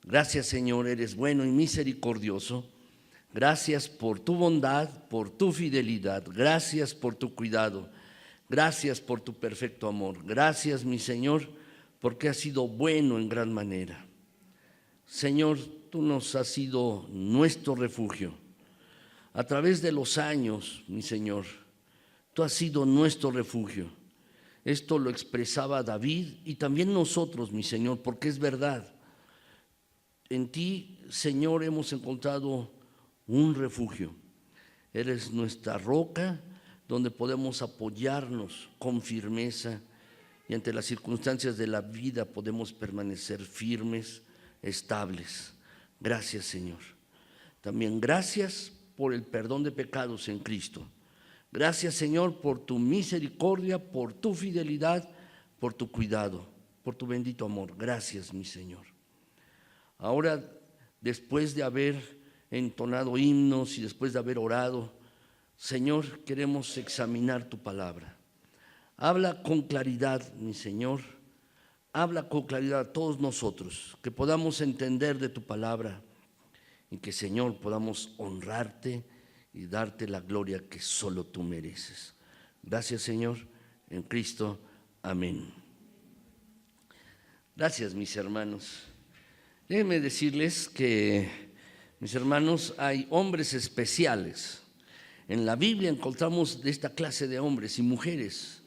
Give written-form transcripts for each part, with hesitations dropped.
Gracias, Señor, eres bueno y misericordioso. Gracias por tu bondad, por tu fidelidad. Gracias por tu cuidado. Gracias por tu perfecto amor. Gracias, mi Señor, porque has sido bueno en gran manera. Señor, tú nos has sido nuestro refugio. A través de los años, mi Señor, tú has sido nuestro refugio. Esto lo expresaba David y también nosotros, mi Señor, porque es verdad. En ti, Señor, hemos encontrado un refugio. Eres nuestra roca donde podemos apoyarnos con firmeza y ante las circunstancias de la vida podemos permanecer firmes, estables. Gracias, Señor. También gracias por el perdón de pecados en Cristo. Gracias, Señor, por tu misericordia, por tu fidelidad, por tu cuidado, por tu bendito amor. Gracias, mi Señor. Ahora, después de haber entonado himnos y después de haber orado, Señor, queremos examinar tu palabra. Habla con claridad, mi Señor, habla con claridad a todos nosotros, que podamos entender de tu palabra y que, Señor, podamos honrarte y darte la gloria que solo tú mereces. Gracias, Señor, en Cristo. Amén. Gracias, mis hermanos. Déjenme decirles que, mis hermanos, hay hombres especiales. En la Biblia encontramos de esta clase de hombres y mujeres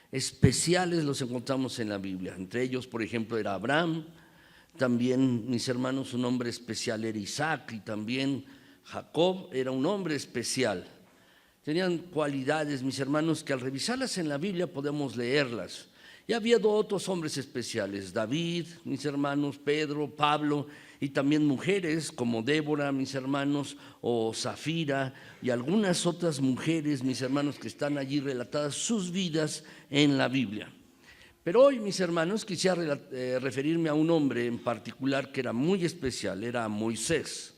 especiales, los encontramos en la Biblia. Entre ellos, por ejemplo, era Abraham. También, mis hermanos, un hombre especial era Isaac, y también Jacob era un hombre especial. Tenían cualidades, mis hermanos, que al revisarlas en la Biblia podemos leerlas. Y había otros hombres especiales, David, mis hermanos, Pedro, Pablo, y también mujeres como Débora, mis hermanos, o Zafira, y algunas otras mujeres, mis hermanos, que están allí relatadas sus vidas en la Biblia. Pero hoy, mis hermanos, quisiera referirme a un hombre en particular que era muy especial, era Moisés.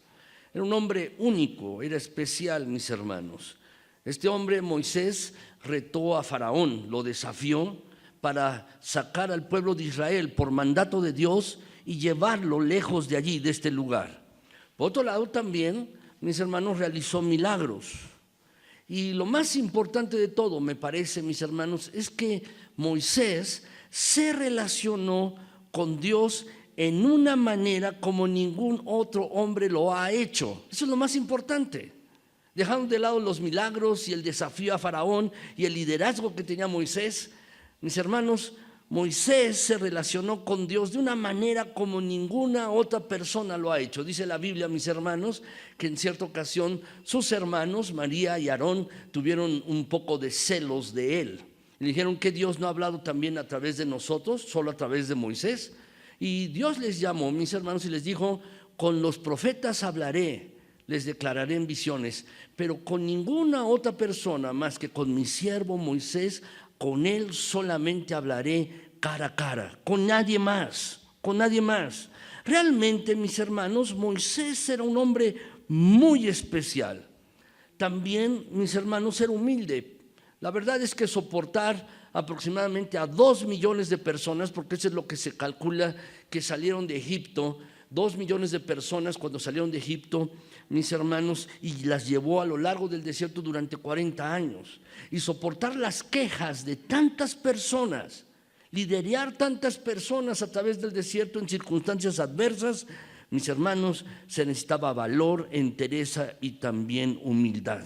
Era un hombre único, era especial, mis hermanos. Este hombre, Moisés, retó a Faraón, lo desafió para sacar al pueblo de Israel por mandato de Dios y llevarlo lejos de allí, de este lugar. Por otro lado, también, mis hermanos, realizó milagros. Y lo más importante de todo, me parece, mis hermanos, es que Moisés se relacionó con Dios en una manera como ningún otro hombre lo ha hecho. Eso es lo más importante. Dejando de lado los milagros y el desafío a Faraón y el liderazgo que tenía Moisés, mis hermanos, Moisés se relacionó con Dios de una manera como ninguna otra persona lo ha hecho. Dice la Biblia, mis hermanos, que en cierta ocasión sus hermanos, María y Aarón, tuvieron un poco de celos de él. Le dijeron que Dios no ha hablado también a través de nosotros, solo a través de Moisés. Y Dios les llamó, mis hermanos, y les dijo: con los profetas hablaré, les declararé en visiones, pero con ninguna otra persona más que con mi siervo Moisés, con él solamente hablaré cara a cara, con nadie más, con nadie más. Realmente, mis hermanos, Moisés era un hombre muy especial. También, mis hermanos, era humilde. La verdad es que soportar aproximadamente a 2 millones de personas, porque eso es lo que se calcula que salieron de Egipto, 2 millones de personas cuando salieron de Egipto, mis hermanos, y las llevó a lo largo del desierto durante 40 años. Y soportar las quejas de tantas personas, liderar tantas personas a través del desierto en circunstancias adversas, mis hermanos, se necesitaba valor, entereza y también humildad.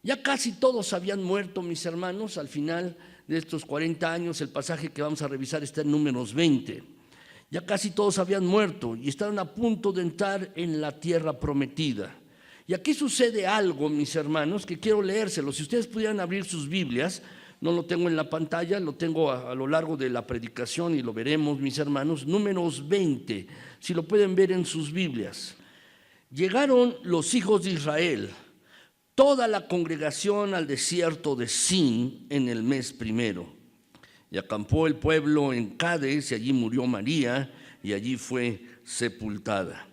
Ya casi todos habían muerto, mis hermanos, al final de estos 40 años. El pasaje que vamos a revisar está en Números 20. Ya casi todos habían muerto y estaban a punto de entrar en la tierra prometida. Y aquí sucede algo, mis hermanos, que quiero leérselo. Si ustedes pudieran abrir sus Biblias, no lo tengo en la pantalla, lo tengo a lo largo de la predicación y lo veremos, mis hermanos. Números 20, si lo pueden ver en sus Biblias. Llegaron los hijos de Israel, toda la congregación, al desierto de Sin en el mes primero. Y acampó el pueblo en Cades, y allí murió María, y allí fue sepultada.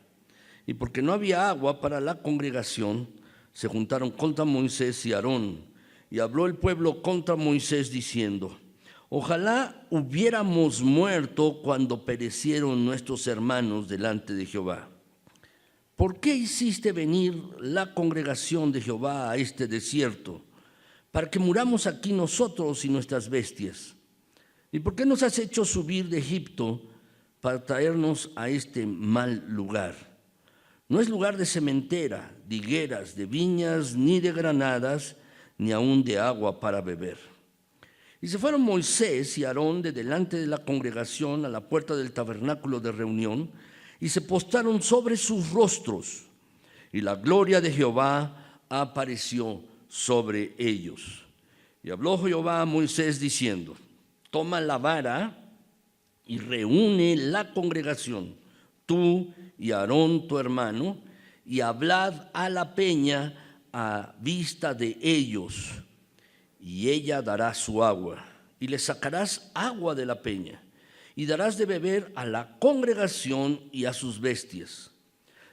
Y porque no había agua para la congregación, se juntaron contra Moisés y Aarón, y habló el pueblo contra Moisés diciendo: ojalá hubiéramos muerto cuando perecieron nuestros hermanos delante de Jehová. ¿Por qué hiciste venir la congregación de Jehová a este desierto, para que muramos aquí nosotros y nuestras bestias? ¿Y por qué nos has hecho subir de Egipto para traernos a este mal lugar? No es lugar de sementera, de higueras, de viñas, ni de granadas, ni aun de agua para beber. Y se fueron Moisés y Aarón de delante de la congregación a la puerta del tabernáculo de reunión, y se postraron sobre sus rostros, y la gloria de Jehová apareció sobre ellos. Y habló Jehová a Moisés diciendo: toma la vara y reúne la congregación, tú y Aarón tu hermano, y hablad a la peña a vista de ellos, y ella dará su agua, y le sacarás agua de la peña, y darás de beber a la congregación y a sus bestias.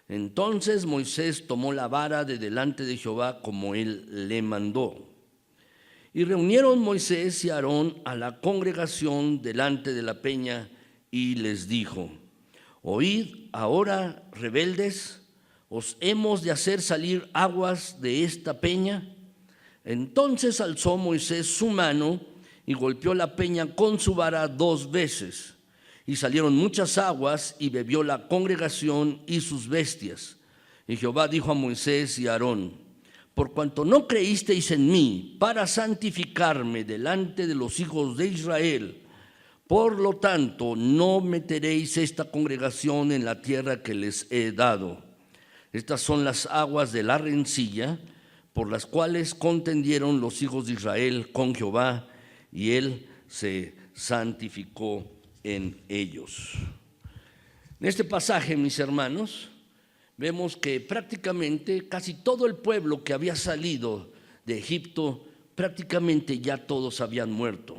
Entonces Moisés tomó la vara de delante de Jehová como él le mandó. Y reunieron Moisés y Aarón a la congregación delante de la peña, y les dijo: oíd ahora, rebeldes, ¿os hemos de hacer salir aguas de esta peña? Entonces alzó Moisés su mano y golpeó la peña con su vara 2 veces. Y salieron muchas aguas, y bebió la congregación y sus bestias. Y Jehová dijo a Moisés y a Aarón: por cuanto no creísteis en mí para santificarme delante de los hijos de Israel, por lo tanto no meteréis esta congregación en la tierra que les he dado. Estas son las aguas de la rencilla, por las cuales contendieron los hijos de Israel con Jehová, y él se santificó en ellos. En este pasaje, mis hermanos, vemos que prácticamente casi todo el pueblo que había salido de Egipto, prácticamente ya todos habían muerto.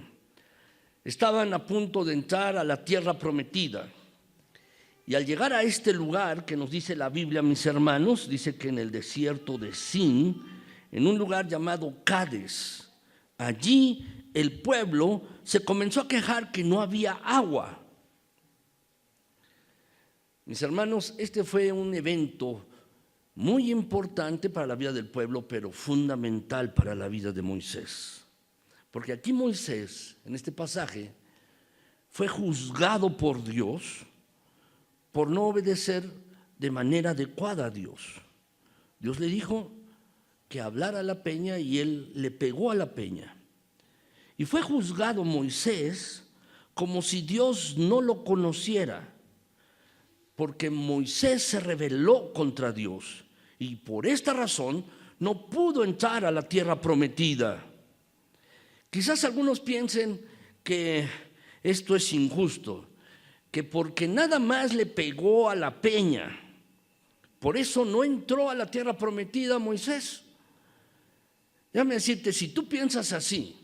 Estaban a punto de entrar a la tierra prometida. Y al llegar a este lugar que nos dice la Biblia, mis hermanos, dice que en el desierto de Sin, en un lugar llamado Cades, allí el pueblo se comenzó a quejar que no había agua. Mis hermanos, este fue un evento muy importante para la vida del pueblo, pero fundamental para la vida de Moisés. Porque aquí Moisés, en este pasaje, fue juzgado por Dios por no obedecer de manera adecuada a Dios. Dios le dijo que hablara a la peña y él le pegó a la peña. Y fue juzgado Moisés como si Dios no lo conociera, porque Moisés se rebeló contra Dios y por esta razón no pudo entrar a la tierra prometida. Quizás algunos piensen que esto es injusto, que porque nada más le pegó a la peña, por eso no entró a la tierra prometida Moisés. Déjame decirte, si tú piensas así,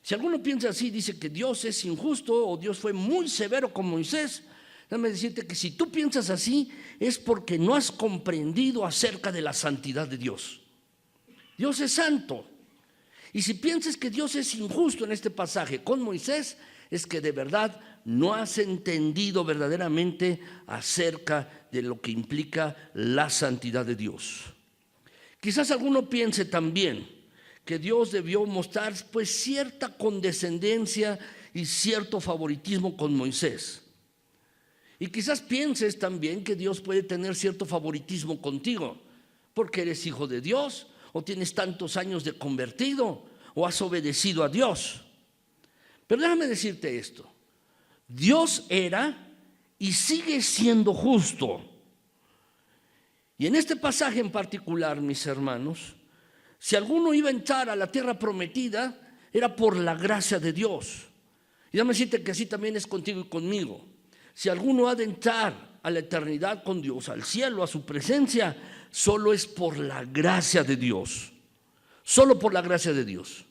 si alguno piensa así, dice que Dios es injusto o Dios fue muy severo con Moisés, déjame decirte que si tú piensas así es porque no has comprendido acerca de la santidad de Dios. Dios es santo. Y si piensas que Dios es injusto en este pasaje con Moisés, es que de verdad no has entendido verdaderamente acerca de lo que implica la santidad de Dios. Quizás alguno piense también que Dios debió mostrar pues cierta condescendencia y cierto favoritismo con Moisés. Y quizás pienses también que Dios puede tener cierto favoritismo contigo, porque eres hijo de Dios, o tienes tantos años de convertido, o has obedecido a Dios. Pero déjame decirte esto: Dios era y sigue siendo justo. Y en este pasaje en particular, mis hermanos, si alguno iba a entrar a la tierra prometida, era por la gracia de Dios. Y déjame decirte que así también es contigo y conmigo. Si alguno ha de entrar a la eternidad con Dios, al cielo, a su presencia, solo es por la gracia de Dios. Solo por la gracia de Dios.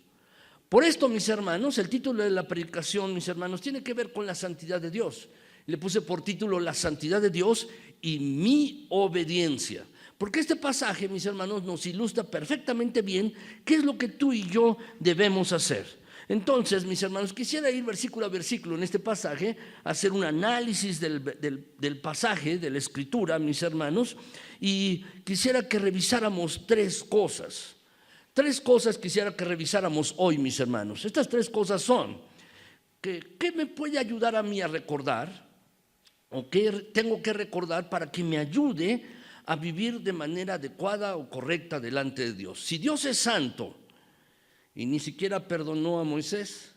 Por esto, mis hermanos, el título de la predicación, mis hermanos, tiene que ver con la santidad de Dios. Le puse por título La santidad de Dios y mi obediencia. Porque este pasaje, mis hermanos, nos ilustra perfectamente bien qué es lo que tú y yo debemos hacer. Entonces, mis hermanos, quisiera ir versículo a versículo en este pasaje, hacer un análisis del pasaje, de la Escritura, mis hermanos, y quisiera que revisáramos tres cosas. Tres cosas quisiera que revisáramos hoy, mis hermanos. Estas tres cosas son, ¿qué me puede ayudar a mí a recordar? ¿O qué tengo que recordar para que me ayude a vivir de manera adecuada o correcta delante de Dios? Si Dios es santo y ni siquiera perdonó a Moisés,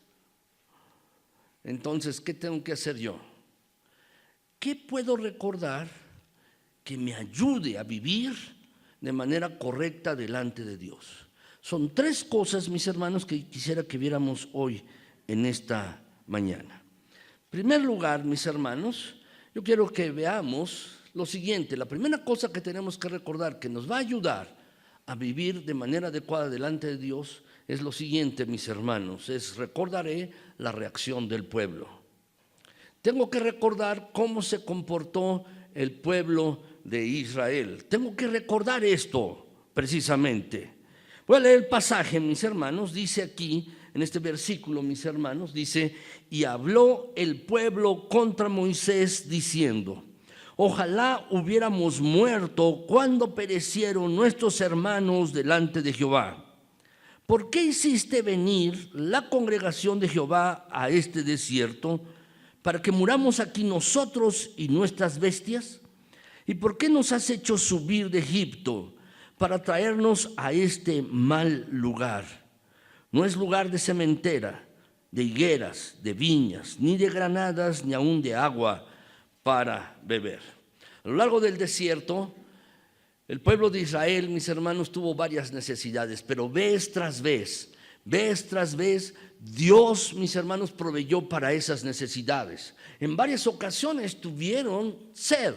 entonces, ¿qué tengo que hacer yo? ¿Qué puedo recordar que me ayude a vivir de manera correcta delante de Dios? Son tres cosas, mis hermanos, que quisiera que viéramos hoy en esta mañana. En primer lugar, mis hermanos, yo quiero que veamos lo siguiente. La primera cosa que tenemos que recordar que nos va a ayudar a vivir de manera adecuada delante de Dios es lo siguiente, mis hermanos, recordaré la reacción del pueblo. Tengo que recordar cómo se comportó el pueblo de Israel. Tengo que recordar esto precisamente. Voy a leer el pasaje, mis hermanos. Dice aquí, en este versículo, mis hermanos, dice: y habló el pueblo contra Moisés diciendo: ojalá hubiéramos muerto cuando perecieron nuestros hermanos delante de Jehová. ¿Por qué hiciste venir la congregación de Jehová a este desierto para que muramos aquí nosotros y nuestras bestias? ¿Y por qué nos has hecho subir de Egipto para traernos a este mal lugar? No es lugar de sementera, de higueras, de viñas, ni de granadas, ni aún de agua para beber. A lo largo del desierto, el pueblo de Israel, mis hermanos, tuvo varias necesidades, pero vez tras vez, Dios, mis hermanos, proveyó para esas necesidades. En varias ocasiones tuvieron sed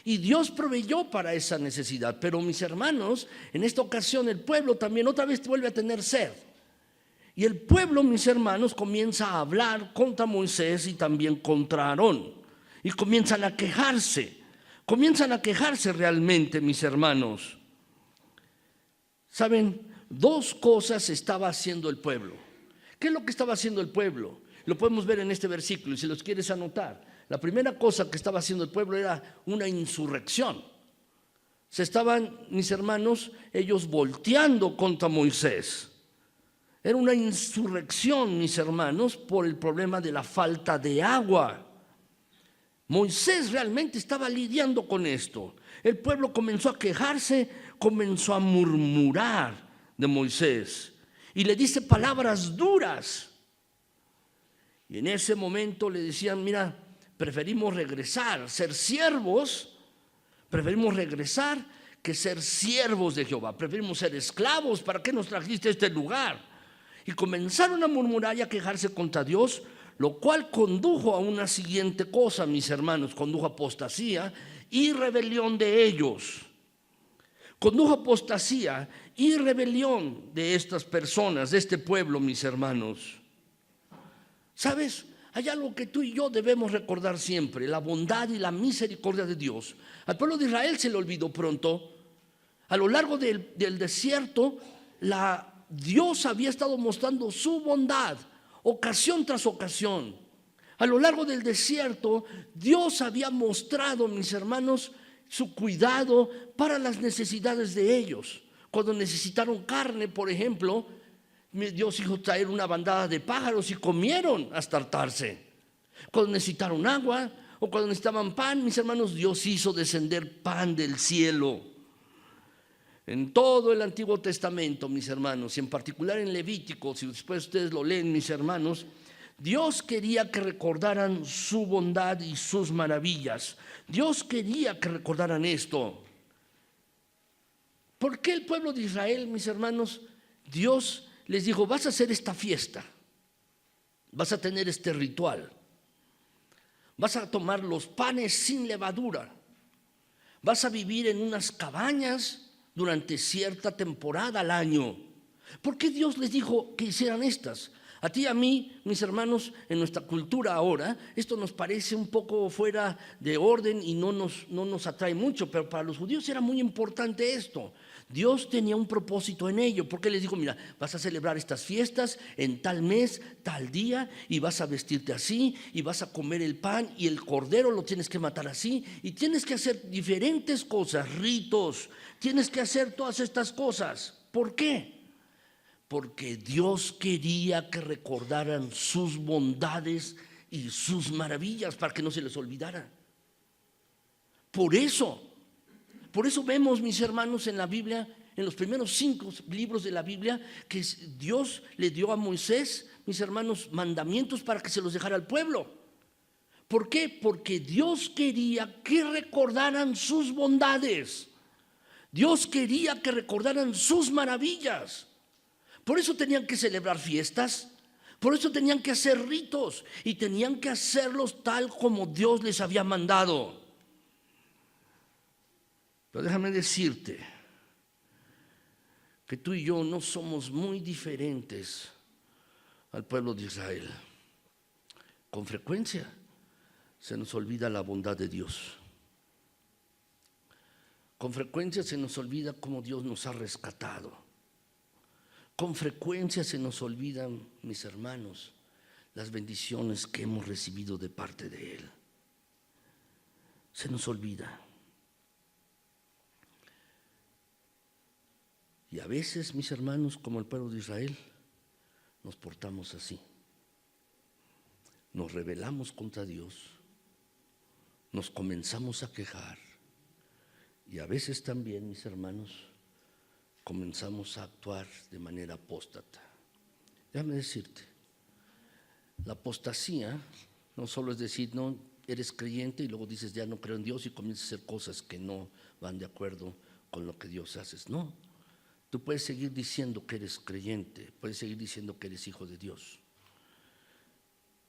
y Dios proveyó para esa necesidad, pero mis hermanos, en esta ocasión el pueblo también otra vez vuelve a tener sed. Y el pueblo, mis hermanos, comienza a hablar contra Moisés y también contra Aarón. Y comienzan a quejarse realmente, mis hermanos. ¿Saben? Dos cosas estaba haciendo el pueblo. ¿Qué es lo que estaba haciendo el pueblo? Lo podemos ver en este versículo, y si los quieres anotar. La primera cosa que estaba haciendo el pueblo era una insurrección. Se estaban, mis hermanos, ellos volteando contra Moisés. Era una insurrección, mis hermanos, por el problema de la falta de agua. Moisés realmente estaba lidiando con esto. El pueblo comenzó a quejarse, comenzó a murmurar de Moisés y le dice palabras duras. Y en ese momento le decían: mira, preferimos regresar, ser siervos, preferimos regresar que ser siervos de Jehová, preferimos ser esclavos. ¿Para qué nos trajiste a este lugar? Y comenzaron a murmurar y a quejarse contra Dios, lo cual condujo a una siguiente cosa, mis hermanos: condujo a apostasía y rebelión de ellos. Condujo a apostasía y rebelión de estas personas, de este pueblo, mis hermanos. ¿Sabes? Hay algo que tú y yo debemos recordar siempre: la bondad y la misericordia de Dios. Al pueblo de Israel se le olvidó pronto. A lo largo del desierto, Dios había estado mostrando su bondad, ocasión tras ocasión. A lo largo del desierto, Dios había mostrado, mis hermanos, su cuidado para las necesidades de ellos. Cuando necesitaron carne, por ejemplo, Dios hizo traer una bandada de pájaros y comieron hasta hartarse. Cuando necesitaron agua o cuando necesitaban pan, mis hermanos, Dios hizo descender pan del cielo. En todo el Antiguo Testamento, mis hermanos, y en particular en Levítico, si después ustedes lo leen, mis hermanos, Dios quería que recordaran su bondad y sus maravillas. Dios quería que recordaran esto. ¿Por qué el pueblo de Israel, mis hermanos, Dios les dijo: vas a hacer esta fiesta, vas a tener este ritual, vas a tomar los panes sin levadura, vas a vivir en unas cabañas durante cierta temporada al año? ¿Por qué Dios les dijo que hicieran estas? A ti y a mí, mis hermanos, en nuestra cultura ahora, esto nos parece un poco fuera de orden y no nos atrae mucho, pero para los judíos era muy importante esto. Dios tenía un propósito en ello, porque les dijo, mira, vas a celebrar estas fiestas en tal mes, tal día, y vas a vestirte así, y vas a comer el pan, y el cordero lo tienes que matar así, y tienes que hacer diferentes cosas, ritos, tienes que hacer todas estas cosas. ¿Por qué? Porque Dios quería que recordaran sus bondades y sus maravillas para que no se les olvidara. Por eso vemos, mis hermanos, en la Biblia, en los primeros 5 libros de la Biblia, que Dios le dio a Moisés, mis hermanos, mandamientos para que se los dejara al pueblo. ¿Por qué? Porque Dios quería que recordaran sus bondades. Dios quería que recordaran sus maravillas. Por eso tenían que celebrar fiestas, por eso tenían que hacer ritos y tenían que hacerlos tal como Dios les había mandado. Pero déjame decirte que tú y yo no somos muy diferentes al pueblo de Israel. Con frecuencia se nos olvida la bondad de Dios. Con frecuencia se nos olvida cómo Dios nos ha rescatado. Con frecuencia se nos olvidan, mis hermanos, las bendiciones que hemos recibido de parte de Él. Se nos olvida. Y a veces, mis hermanos, como el pueblo de Israel, nos portamos así. Nos rebelamos contra Dios, nos comenzamos a quejar y a veces también, mis hermanos, comenzamos a actuar de manera apóstata. Déjame decirte, la apostasía no solo es decir, no eres creyente y luego dices ya no creo en Dios y comienzas a hacer cosas que no van de acuerdo con lo que Dios hace. No, tú puedes seguir diciendo que eres creyente, puedes seguir diciendo que eres hijo de Dios,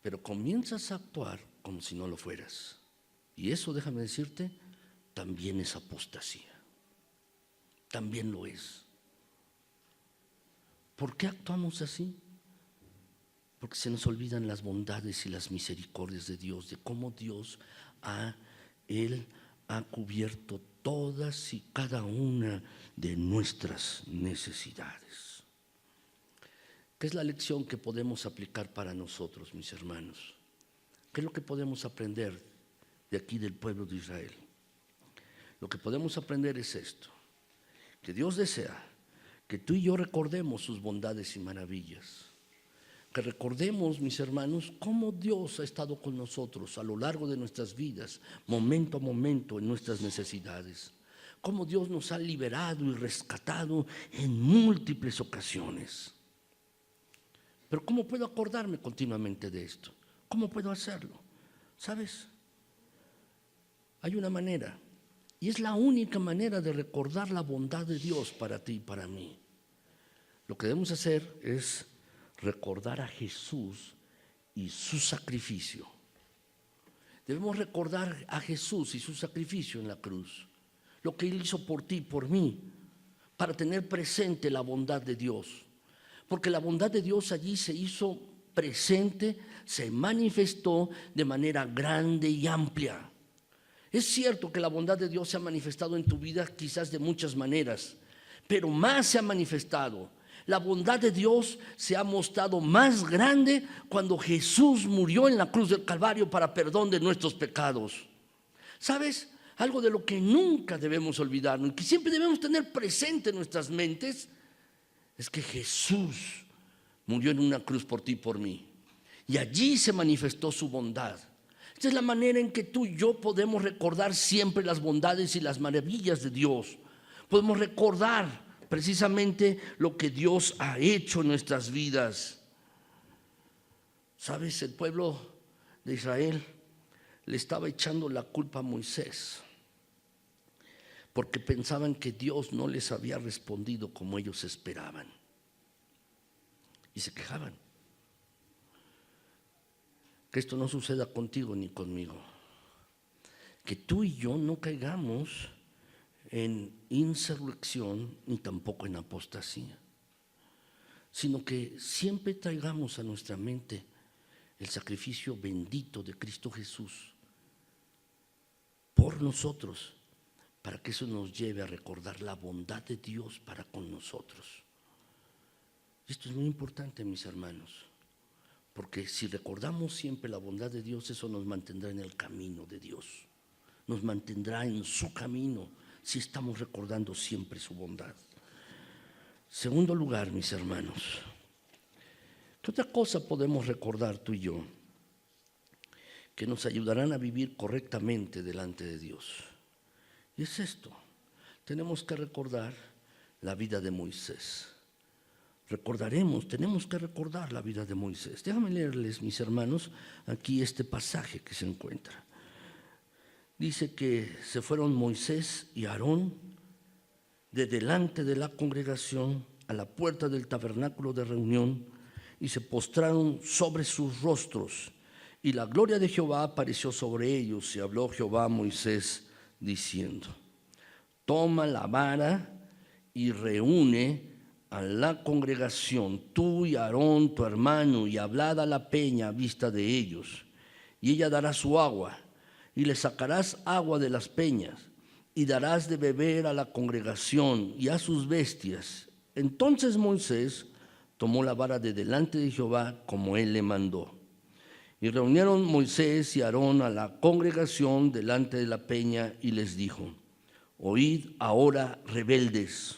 pero comienzas a actuar como si no lo fueras. Y eso, déjame decirte, también es apostasía. También lo es. ¿Por qué actuamos así? Porque se nos olvidan las bondades y las misericordias de Dios, de cómo Dios Él ha cubierto todas y cada una de nuestras necesidades. ¿Qué es la lección que podemos aplicar para nosotros, mis hermanos? ¿Qué es lo que podemos aprender de aquí del pueblo de Israel? Lo que podemos aprender es esto, que Dios desea que tú y yo recordemos sus bondades y maravillas, que recordemos, mis hermanos, cómo Dios ha estado con nosotros a lo largo de nuestras vidas, momento a momento en nuestras necesidades, cómo Dios nos ha liberado y rescatado en múltiples ocasiones. Pero ¿cómo puedo acordarme continuamente de esto? ¿Cómo puedo hacerlo? ¿Sabes? Hay una manera. Y es la única manera de recordar la bondad de Dios para ti y para mí. Lo que debemos hacer es recordar a Jesús y su sacrificio. Debemos recordar a Jesús y su sacrificio en la cruz. Lo que Él hizo por ti y por mí, para tener presente la bondad de Dios. Porque la bondad de Dios allí se hizo presente, se manifestó de manera grande y amplia. Es cierto que la bondad de Dios se ha manifestado en tu vida quizás de muchas maneras, pero más se ha manifestado. La bondad de Dios se ha mostrado más grande cuando Jesús murió en la cruz del Calvario para perdón de nuestros pecados. ¿Sabes? Algo de lo que nunca debemos olvidarnos, que siempre debemos tener presente en nuestras mentes, es que Jesús murió en una cruz por ti y por mí. Y allí se manifestó su bondad. Esta es la manera en que tú y yo podemos recordar siempre las bondades y las maravillas de Dios. Podemos recordar precisamente lo que Dios ha hecho en nuestras vidas. ¿Sabes? El pueblo de Israel le estaba echando la culpa a Moisés porque pensaban que Dios no les había respondido como ellos esperaban. Y se quejaban. Que esto no suceda contigo ni conmigo. Que tú y yo no caigamos en insurrección ni tampoco en apostasía. sino que siempre traigamos a nuestra mente el sacrificio bendito de Cristo Jesús por nosotros, para que eso nos lleve a recordar la bondad de Dios para con nosotros. Esto es muy importante, mis hermanos, porque si recordamos siempre la bondad de Dios, eso nos mantendrá en el camino de Dios, nos mantendrá en su camino si estamos recordando siempre su bondad. Segundo lugar, mis hermanos, ¿qué otra cosa podemos recordar tú y yo que nos ayudarán a vivir correctamente delante de Dios? Y es esto, tenemos que recordar la vida de Moisés. Tenemos que recordar la vida de Moisés. Déjame leerles, mis hermanos, aquí este pasaje que se encuentra. Dice que se fueron Moisés y Aarón de delante de la congregación a la puerta del tabernáculo de reunión y se postraron sobre sus rostros. Y la gloria de Jehová apareció sobre ellos y habló Jehová a Moisés diciendo: toma la vara y reúne a la congregación, tú y Aarón tu hermano, y hablad a la peña a vista de ellos, y ella dará su agua, y le sacarás agua de las peñas, y darás de beber a la congregación y a sus bestias. Entonces Moisés tomó la vara de delante de Jehová como él le mandó. Y reunieron Moisés y Aarón a la congregación delante de la peña y les dijo: oíd ahora, rebeldes,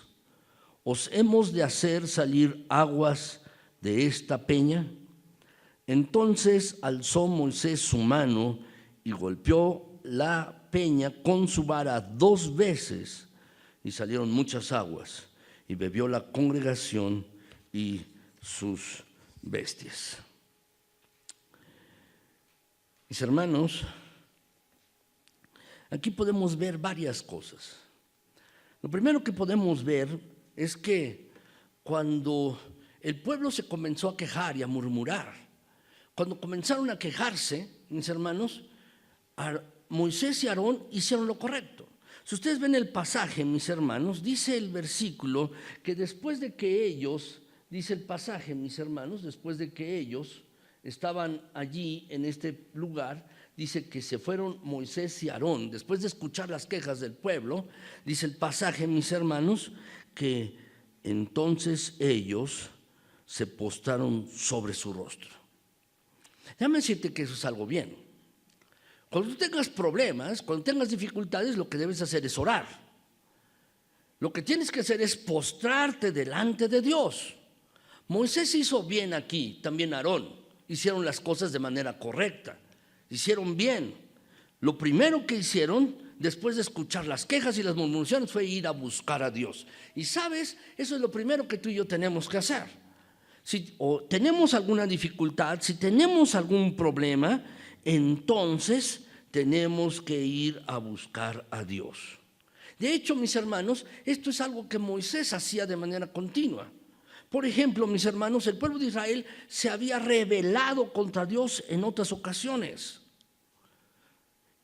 ¿os hemos de hacer salir aguas de esta peña? Entonces alzó Moisés su mano y golpeó la peña con su vara 2 veces, y salieron muchas aguas, y bebió la congregación y sus bestias. Mis hermanos, aquí podemos ver varias cosas. Lo primero que podemos ver es que cuando el pueblo se comenzó a quejar y a murmurar, cuando comenzaron a quejarse, mis hermanos, Moisés y Aarón hicieron lo correcto. Si ustedes ven el pasaje, mis hermanos, dice el versículo que después de que ellos, dice el pasaje, mis hermanos, después de que ellos estaban allí en este lugar, dice que se fueron Moisés y Aarón, después de escuchar las quejas del pueblo, dice el pasaje, mis hermanos, que entonces ellos se postraron sobre su rostro. Déjame decirte que eso es algo bien. Cuando tú tengas problemas, cuando tengas dificultades, lo que debes hacer es orar. Lo que tienes que hacer es postrarte delante de Dios. Moisés hizo bien aquí, también Aarón. Hicieron las cosas de manera correcta, hicieron bien. Lo primero que hicieron, después de escuchar las quejas y las murmuraciones, fue ir a buscar a Dios. Y sabes, eso es lo primero que tú y yo tenemos que hacer. Si tenemos alguna dificultad, si tenemos algún problema, entonces tenemos que ir a buscar a Dios. De hecho, mis hermanos, esto es algo que Moisés hacía de manera continua. Por ejemplo, mis hermanos, el pueblo de Israel se había rebelado contra Dios en otras ocasiones.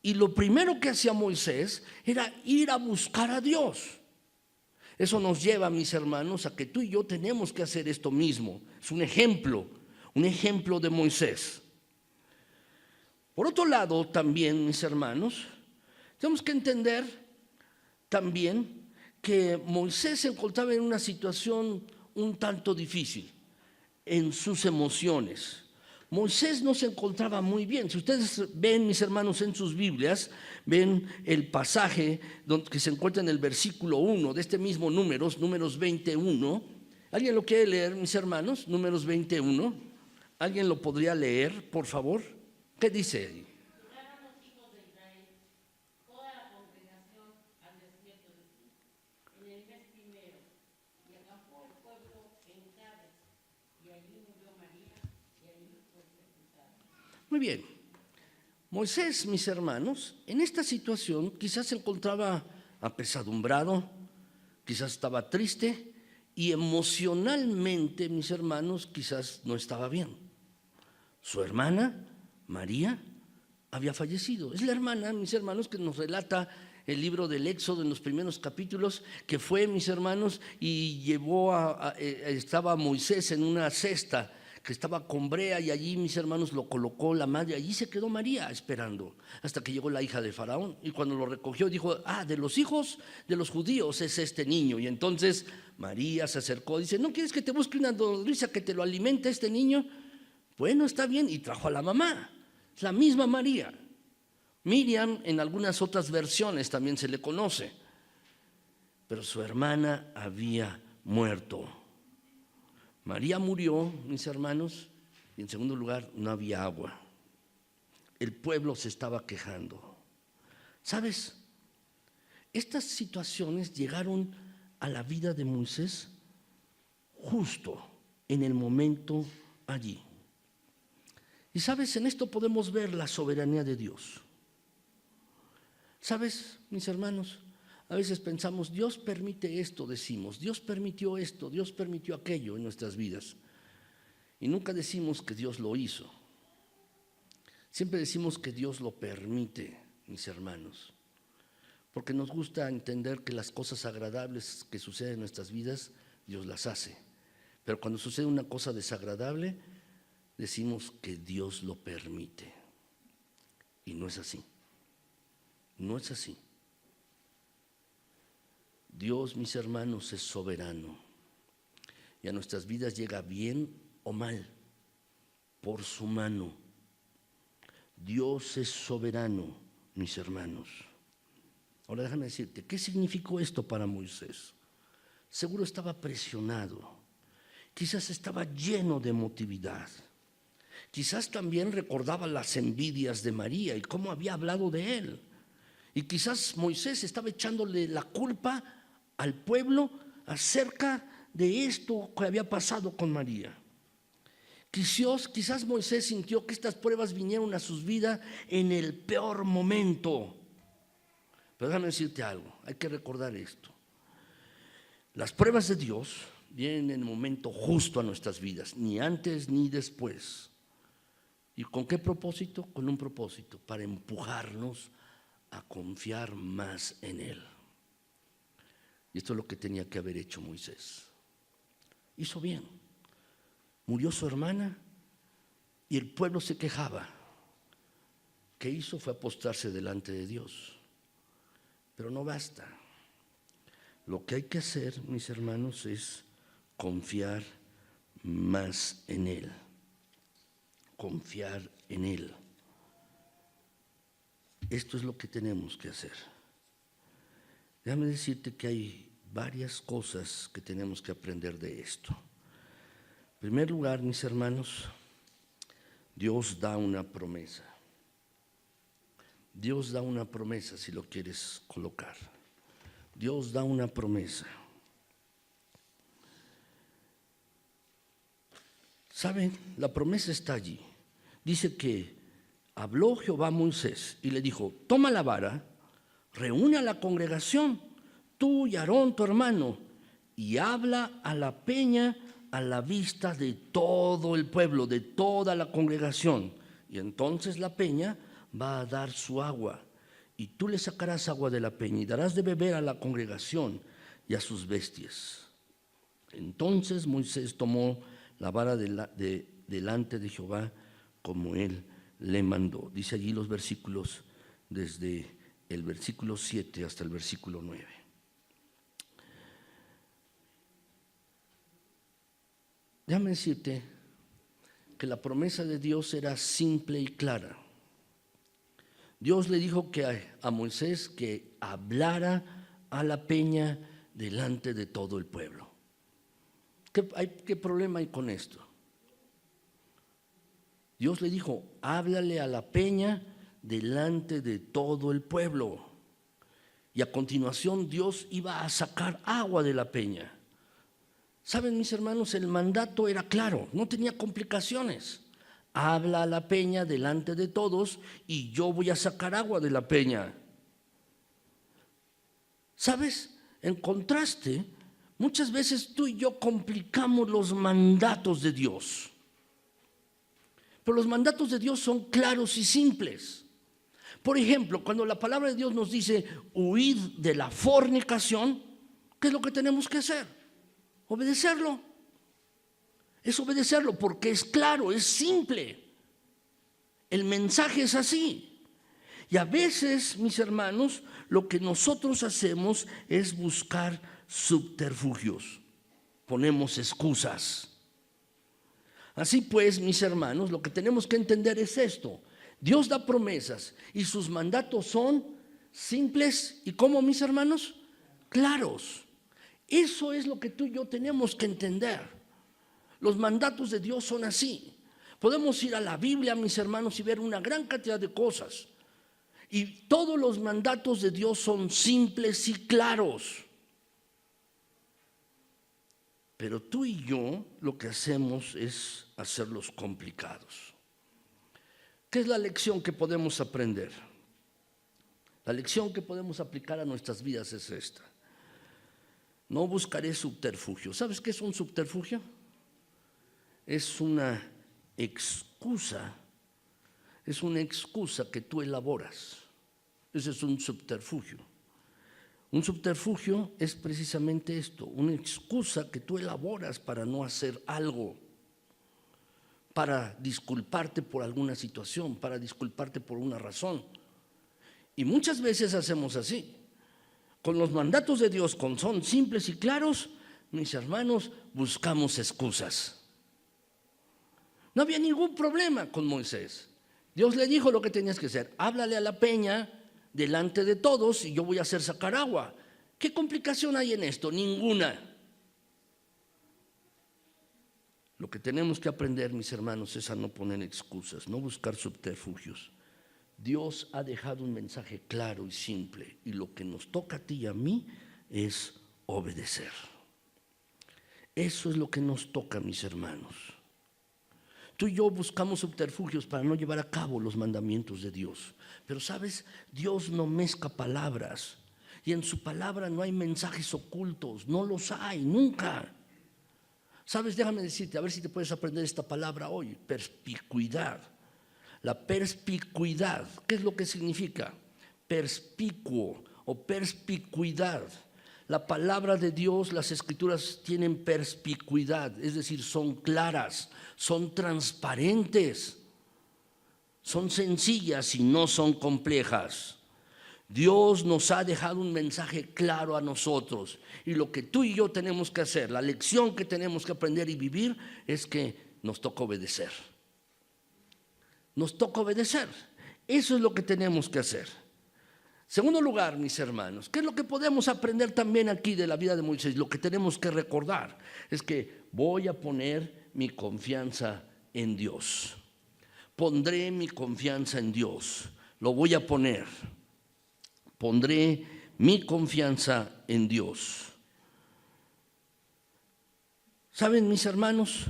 Y lo primero que hacía Moisés era ir a buscar a Dios. Eso nos lleva, mis hermanos, a que tú y yo tenemos que hacer esto mismo. Es un ejemplo de Moisés. Por otro lado, también, mis hermanos, tenemos que entender también que Moisés se encontraba en una situación un tanto difícil en sus emociones. Moisés no se encontraba muy bien. Si ustedes ven, mis hermanos, en sus Biblias, ven el pasaje que se encuentra en el versículo 1 de este mismo Números 21. ¿Alguien lo quiere leer, mis hermanos? Números 21. ¿Alguien lo podría leer, por favor? ¿Qué dice ahí? Muy bien. Moisés, mis hermanos, en esta situación quizás se encontraba apesadumbrado, quizás estaba triste y emocionalmente, mis hermanos, quizás no estaba bien. Su hermana, María, había fallecido. Es la hermana, mis hermanos, que nos relata el libro del Éxodo en los primeros capítulos, que fue, mis hermanos, y estaba Moisés en una cesta que estaba con brea, y allí, mis hermanos, lo colocó la madre, allí se quedó María esperando hasta que llegó la hija de Faraón, y cuando lo recogió dijo: de los hijos de los judíos es este niño. Y entonces María se acercó, dice: ¿no quieres que te busque una nodriza que te lo alimente este niño? Bueno, está bien, y trajo a la mamá, la misma María. Miriam, en algunas otras versiones también se le conoce, pero su hermana había muerto. María murió, mis hermanos, y en segundo lugar, no había agua. El pueblo se estaba quejando. ¿Sabes? Estas situaciones llegaron a la vida de Moisés justo en el momento allí. Y sabes, en esto podemos ver la soberanía de Dios. ¿Sabes, mis hermanos? A veces pensamos: Dios permite esto, decimos, Dios permitió esto, Dios permitió aquello en nuestras vidas. Y nunca decimos que Dios lo hizo. Siempre decimos que Dios lo permite, mis hermanos, porque nos gusta entender que las cosas agradables que suceden en nuestras vidas, Dios las hace. Pero cuando sucede una cosa desagradable, decimos que Dios lo permite. Y no es así. No es así. Dios, mis hermanos, es soberano, y a nuestras vidas llega bien o mal por su mano. Dios es soberano, mis hermanos. Ahora déjame decirte, ¿qué significó esto para Moisés? Seguro estaba presionado, quizás estaba lleno de emotividad, quizás también recordaba las envidias de María y cómo había hablado de él. Y quizás Moisés estaba echándole la culpa al pueblo acerca de esto que había pasado con María. Quizás Moisés sintió que estas pruebas vinieron a sus vidas en el peor momento. Pero déjame decirte algo, hay que recordar esto. Las pruebas de Dios vienen en el momento justo a nuestras vidas, ni antes ni después. ¿Y con qué propósito? Con un propósito, para empujarnos a confiar más en Él. Y esto es lo que tenía que haber hecho Moisés. Hizo bien. Murió su hermana y el pueblo se quejaba. ¿Qué hizo? Fue apostarse delante de Dios. Pero no basta. Lo que hay que hacer, mis hermanos, es confiar más en Él. Confiar en Él. Esto es lo que tenemos que hacer. Déjame decirte que hay varias cosas que tenemos que aprender de esto. En primer lugar, mis hermanos, Dios da una promesa. Dios da una promesa, si lo quieres colocar. Dios da una promesa. ¿Saben? La promesa está allí. Dice que habló Jehová a Moisés y le dijo: toma la vara, reúne a la congregación, tú y Aarón tu hermano, y habla a la peña a la vista de todo el pueblo, de toda la congregación. Y entonces la peña va a dar su agua, y tú le sacarás agua de la peña y darás de beber a la congregación y a sus bestias. Entonces Moisés tomó la vara delante de Jehová como él le mandó. Dice allí los versículos, desde el versículo 7 hasta el versículo 9. Déjame decirte que la promesa de Dios era simple y clara. Dios le dijo a Moisés que hablara a la peña delante de todo el pueblo. ¿Qué problema hay con esto? Dios le dijo: háblale a la peña delante de todo el pueblo. Y a continuación Dios iba a sacar agua de la peña. Saben, mis hermanos, el mandato era claro, no tenía complicaciones. Habla a la peña delante de todos y yo voy a sacar agua de la peña. ¿Sabes? En contraste, muchas veces tú y yo complicamos los mandatos de Dios. Pero los mandatos de Dios son claros y simples. Por ejemplo, cuando la palabra de Dios nos dice huid de la fornicación, ¿qué es lo que tenemos que hacer? Obedecerlo. Es obedecerlo porque es claro, es simple. El mensaje es así. Y a veces, mis hermanos, lo que nosotros hacemos es buscar subterfugios. Ponemos excusas. Así pues, mis hermanos, lo que tenemos que entender es esto. Dios da promesas y sus mandatos son simples y ¿cómo, mis hermanos? Claros. Eso es lo que tú y yo tenemos que entender. Los mandatos de Dios son así. Podemos ir a la Biblia, mis hermanos, y ver una gran cantidad de cosas. Y todos los mandatos de Dios son simples y claros. Pero tú y yo lo que hacemos es hacerlos complicados. ¿Qué es la lección que podemos aprender? La lección que podemos aplicar a nuestras vidas es esta. No buscaré subterfugio. ¿Sabes qué es un subterfugio? Es una excusa. Es una excusa que tú elaboras. Ese es un subterfugio. Un subterfugio es precisamente esto, una excusa que tú elaboras para no hacer algo, para disculparte por alguna situación, para disculparte por una razón. Y muchas veces hacemos así. Con los mandatos de Dios, con son simples y claros, mis hermanos, buscamos excusas. No había ningún problema con Moisés. Dios le dijo lo que tenías que hacer. Háblale a la peña delante de todos y yo voy a hacer sacar agua. ¿Qué complicación hay en esto? Ninguna. Lo que tenemos que aprender, mis hermanos, es a no poner excusas, no buscar subterfugios. Dios ha dejado un mensaje claro y simple y lo que nos toca a ti y a mí es obedecer. Eso es lo que nos toca, mis hermanos. Tú y yo buscamos subterfugios para no llevar a cabo los mandamientos de Dios. Pero sabes, Dios no mezcla palabras y en su palabra no hay mensajes ocultos, no los hay, nunca. Sabes, déjame decirte, a ver si te puedes aprender esta palabra hoy, perspicuidad. La perspicuidad, ¿qué es lo que significa? Perspicuo o perspicuidad. La palabra de Dios, las escrituras tienen perspicuidad, es decir, son claras, son transparentes, son sencillas y no son complejas. Dios nos ha dejado un mensaje claro a nosotros y lo que tú y yo tenemos que hacer, la lección que tenemos que aprender y vivir es que nos toca obedecer. Nos toca obedecer. Eso es lo que tenemos que hacer. Segundo lugar, mis hermanos, ¿qué es lo que podemos aprender también aquí de la vida de Moisés? Lo que tenemos que recordar es que voy a poner mi confianza en Dios. Pondré mi confianza en Dios. Lo voy a poner. Pondré mi confianza en Dios. ¿Saben, mis hermanos?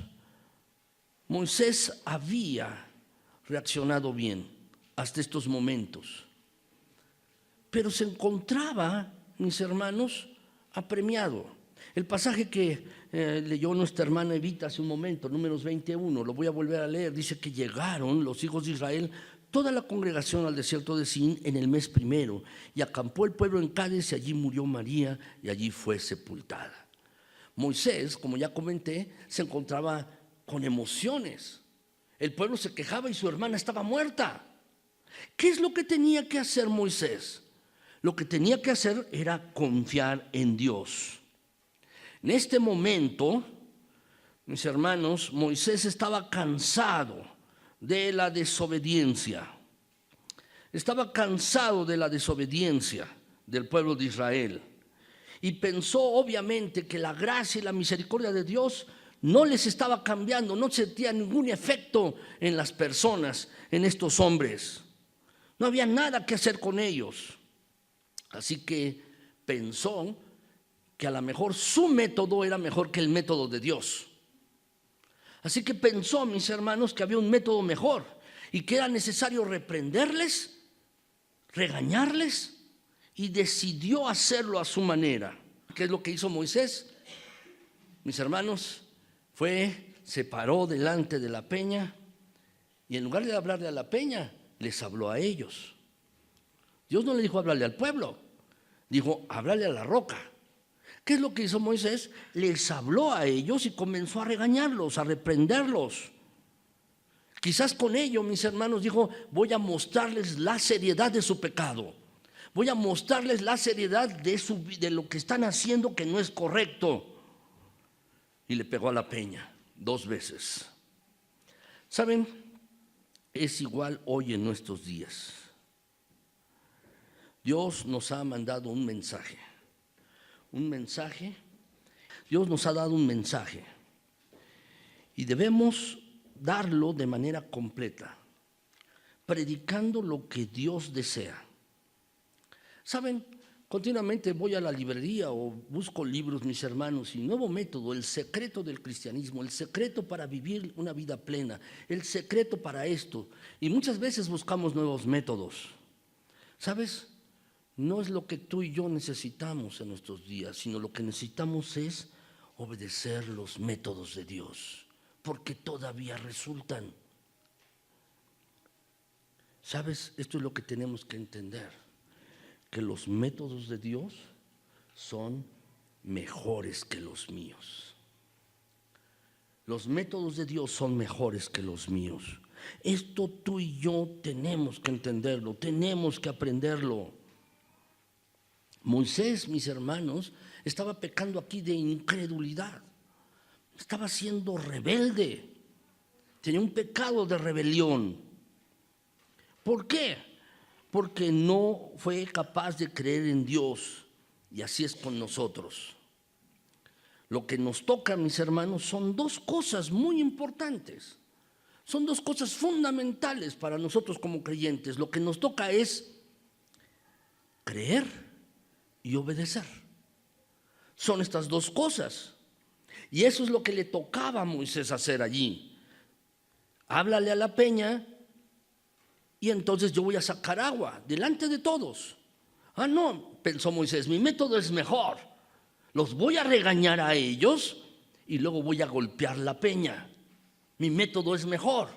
Moisés había reaccionado bien hasta estos momentos. Pero se encontraba, mis hermanos, apremiado. El pasaje que leyó nuestra hermana Evita hace un momento, Números 21, lo voy a volver a leer, dice que llegaron los hijos de Israel, toda la congregación al desierto de Sin en el mes primero, y acampó el pueblo en Cádiz y allí murió María y allí fue sepultada. Moisés, como ya comenté, se encontraba con emociones. El pueblo se quejaba y su hermana estaba muerta. ¿Qué es lo que tenía que hacer Moisés? Lo que tenía que hacer era confiar en Dios. En este momento, mis hermanos, Moisés estaba cansado de la desobediencia. Estaba cansado de la desobediencia del pueblo de Israel. Y pensó obviamente que la gracia y la misericordia de Dios no les estaba cambiando, no sentía ningún efecto en las personas, en estos hombres. No había nada que hacer con ellos. Así que pensó que a lo mejor su método era mejor que el método de Dios. Así que pensó, mis hermanos, que había un método mejor y que era necesario reprenderles, regañarles y decidió hacerlo a su manera. ¿Qué es lo que hizo Moisés? Mis hermanos, se paró delante de la peña y en lugar de hablarle a la peña, les habló a ellos. Dios no le dijo háblale al pueblo, dijo háblale a la roca. ¿Qué es lo que hizo Moisés? Les habló a ellos y comenzó a regañarlos, a reprenderlos. Quizás con ello, mis hermanos, dijo, voy a mostrarles la seriedad de su pecado. Voy a mostrarles la seriedad de lo que están haciendo que no es correcto. Y le pegó a la peña 2 veces. ¿Saben? Es igual hoy en nuestros días. Dios nos ha mandado un mensaje. Un mensaje. Dios nos ha dado un mensaje. Y debemos darlo de manera completa, predicando lo que Dios desea. ¿Saben? Continuamente voy a la librería o busco libros, mis hermanos, y nuevo método, el secreto del cristianismo, el secreto para vivir una vida plena, el secreto para esto. Y muchas veces buscamos nuevos métodos. ¿Sabes? No es lo que tú y yo necesitamos en nuestros días, sino lo que necesitamos es obedecer los métodos de Dios, porque todavía resultan. ¿Sabes? Esto es lo que tenemos que entender, que los métodos de Dios son mejores que los míos. Los métodos de Dios son mejores que los míos. Esto tú y yo tenemos que entenderlo, tenemos que aprenderlo. Moisés, mis hermanos, estaba pecando aquí de incredulidad. Estaba siendo rebelde. Tenía un pecado de rebelión. ¿Por qué? Porque no fue capaz de creer en Dios. Y así es con nosotros. Lo que nos toca, mis hermanos, son 2 cosas muy importantes. Son 2 cosas fundamentales para nosotros como creyentes. Lo que nos toca es creer y obedecer. Son estas 2 cosas. Y eso es lo que le tocaba a Moisés hacer allí. Háblale a la peña y entonces yo voy a sacar agua delante de todos. Ah, no, pensó Moisés, mi método es mejor. Los voy a regañar a ellos y luego voy a golpear la peña. Mi método es mejor.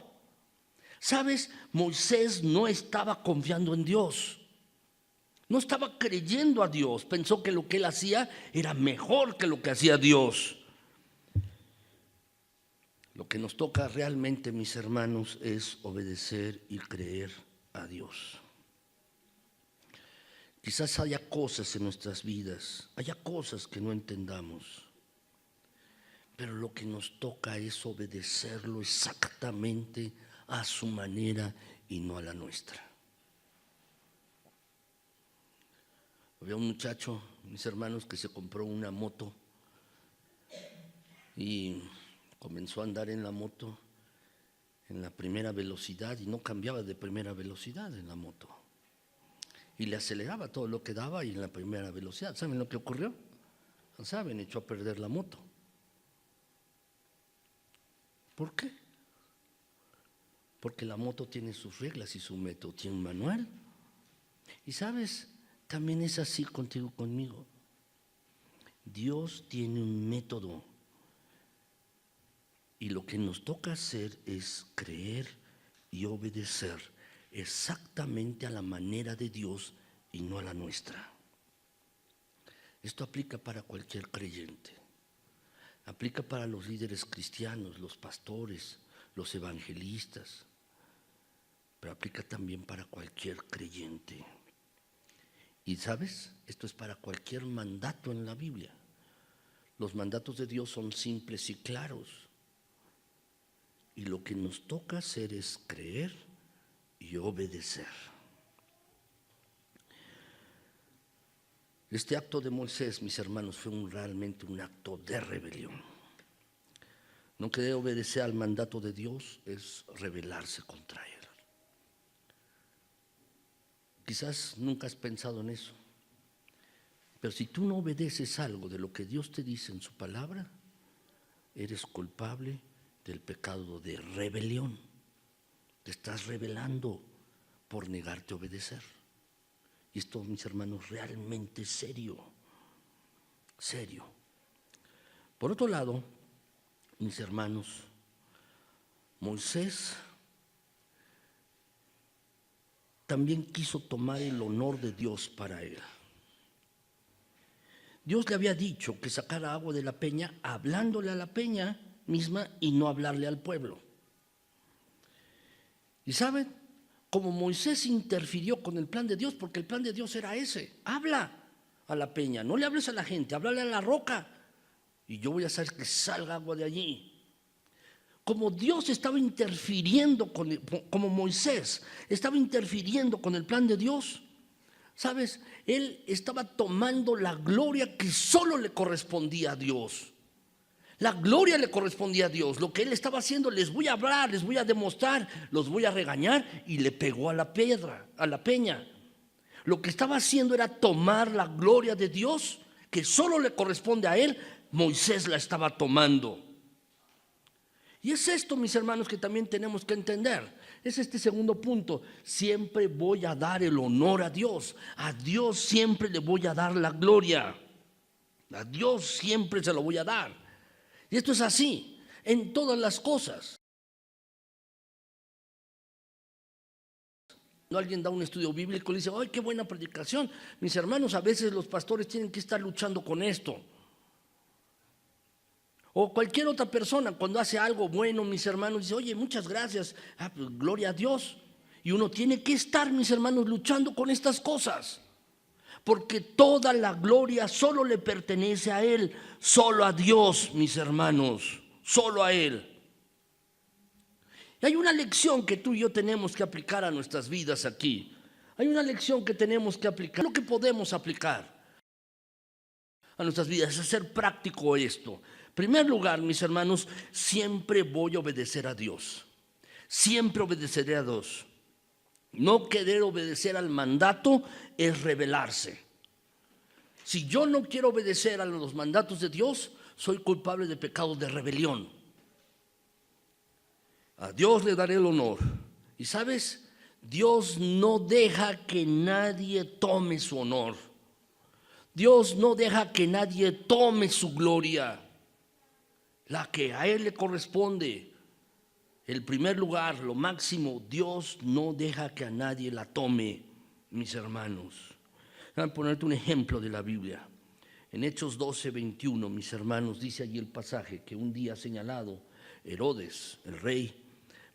¿Sabes? Moisés no estaba confiando en Dios. No estaba creyendo a Dios. Pensó que lo que él hacía era mejor que lo que hacía Dios. Lo que nos toca realmente, mis hermanos, es obedecer y creer a Dios. Quizás haya cosas en nuestras vidas, haya cosas que no entendamos, pero lo que nos toca es obedecerlo exactamente a su manera y no a la nuestra. Había un muchacho, mis hermanos, que se compró una moto y comenzó a andar en la moto en la primera velocidad y no cambiaba de primera velocidad en la moto. Y le aceleraba todo lo que daba y en la primera velocidad. ¿Saben lo que ocurrió? No saben, echó a perder la moto. ¿Por qué? Porque la moto tiene sus reglas y su método, tiene un manual. Y sabes, también es así contigo, conmigo. Dios tiene un método. Y lo que nos toca hacer es creer y obedecer exactamente a la manera de Dios y no a la nuestra. Esto aplica para cualquier creyente. Aplica para los líderes cristianos, los pastores, los evangelistas, pero aplica también para cualquier creyente. Y ¿sabes? Esto es para cualquier mandato en la Biblia. Los mandatos de Dios son simples y claros. Y lo que nos toca hacer es creer y obedecer. Este acto de Moisés, mis hermanos, fue realmente un acto de rebelión. No querer obedecer al mandato de Dios es rebelarse contra Él. Quizás nunca has pensado en eso, pero si tú no obedeces algo de lo que Dios te dice en su palabra, eres culpable del pecado de rebelión. Te estás rebelando por negarte a obedecer. Y esto, mis hermanos, realmente es serio. Serio. Por otro lado, mis hermanos, Moisés también quiso tomar el honor de Dios para él. Dios le había dicho que sacara agua de la peña, hablándole a la peña misma y no hablarle al pueblo. Y saben, como Moisés interfirió con el plan de Dios, porque el plan de Dios era ese: habla a la peña, no le hables a la gente, háblale a la roca y yo voy a hacer que salga agua de allí. Como Dios estaba interfiriendo como Moisés estaba interfiriendo con el plan de Dios, ¿sabes? Él estaba tomando la gloria que solo le correspondía a Dios. La gloria le correspondía a Dios. Lo que él estaba haciendo: les voy a hablar, les voy a demostrar, los voy a regañar, y le pegó a la piedra, a la peña. Lo que estaba haciendo era tomar la gloria de Dios, que solo le corresponde a él. Moisés la estaba tomando. Y es esto, mis hermanos, que también tenemos que entender. Es este segundo punto: siempre voy a dar el honor a Dios. A Dios siempre le voy a dar la gloria. A Dios siempre se lo voy a dar. Y esto es así en todas las cosas. No, alguien da un estudio bíblico y le dice: ¡ay, qué buena predicación! Mis hermanos, a veces los pastores tienen que estar luchando con esto. O cualquier otra persona, cuando hace algo bueno, mis hermanos, dice: oye, muchas gracias, pues, gloria a Dios. Y uno tiene que estar, mis hermanos, luchando con estas cosas, porque toda la gloria solo le pertenece a Él, solo a Dios, mis hermanos, solo a Él. Y hay una lección que tú y yo tenemos que aplicar a nuestras vidas aquí. Hay una lección que tenemos que aplicar, lo que podemos aplicar a nuestras vidas, es hacer práctico esto. En primer lugar, mis hermanos, siempre voy a obedecer a Dios. Siempre obedeceré a Dios. No querer obedecer al mandato es rebelarse. Si yo no quiero obedecer a los mandatos de Dios, soy culpable de pecados de rebelión. A Dios le daré el honor. Y sabes, Dios no deja que nadie tome su honor. Dios no deja que nadie tome su gloria, la que a Él le corresponde. El primer lugar, lo máximo, Dios no deja que a nadie la tome, mis hermanos. Voy a ponerte un ejemplo de la Biblia. En Hechos 12:21, mis hermanos, dice allí el pasaje que un día señalado, Herodes, el rey,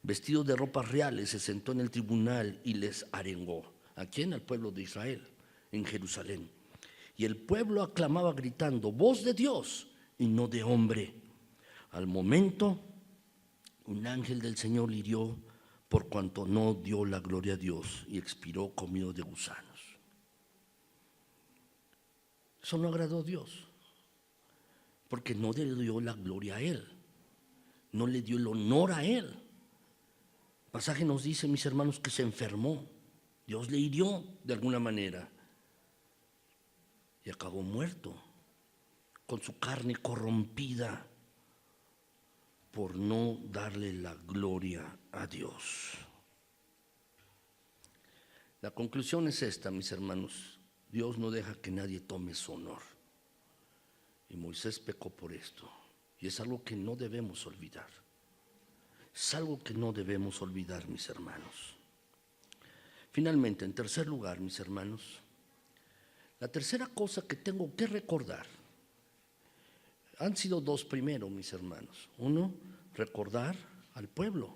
vestido de ropas reales, se sentó en el tribunal y les arengó. ¿A quién? Al pueblo de Israel, en Jerusalén. Y el pueblo aclamaba gritando: voz de Dios y no de hombre. Al momento, un ángel del Señor le hirió, por cuanto no dio la gloria a Dios, y expiró comido de gusanos. Eso no agradó a Dios, porque no le dio la gloria a Él, no le dio el honor a Él. El pasaje nos dice, mis hermanos, que se enfermó. Dios le hirió de alguna manera y acabó muerto, con su carne corrompida, por no darle la gloria a Dios. La conclusión es esta, mis hermanos: Dios no deja que nadie tome su honor. Y Moisés pecó por esto. Y es algo que no debemos olvidar. Es algo que no debemos olvidar, mis hermanos. Finalmente, en tercer lugar, mis hermanos, la tercera cosa que tengo que recordar, han sido dos primero, mis hermanos. Uno, recordar al pueblo,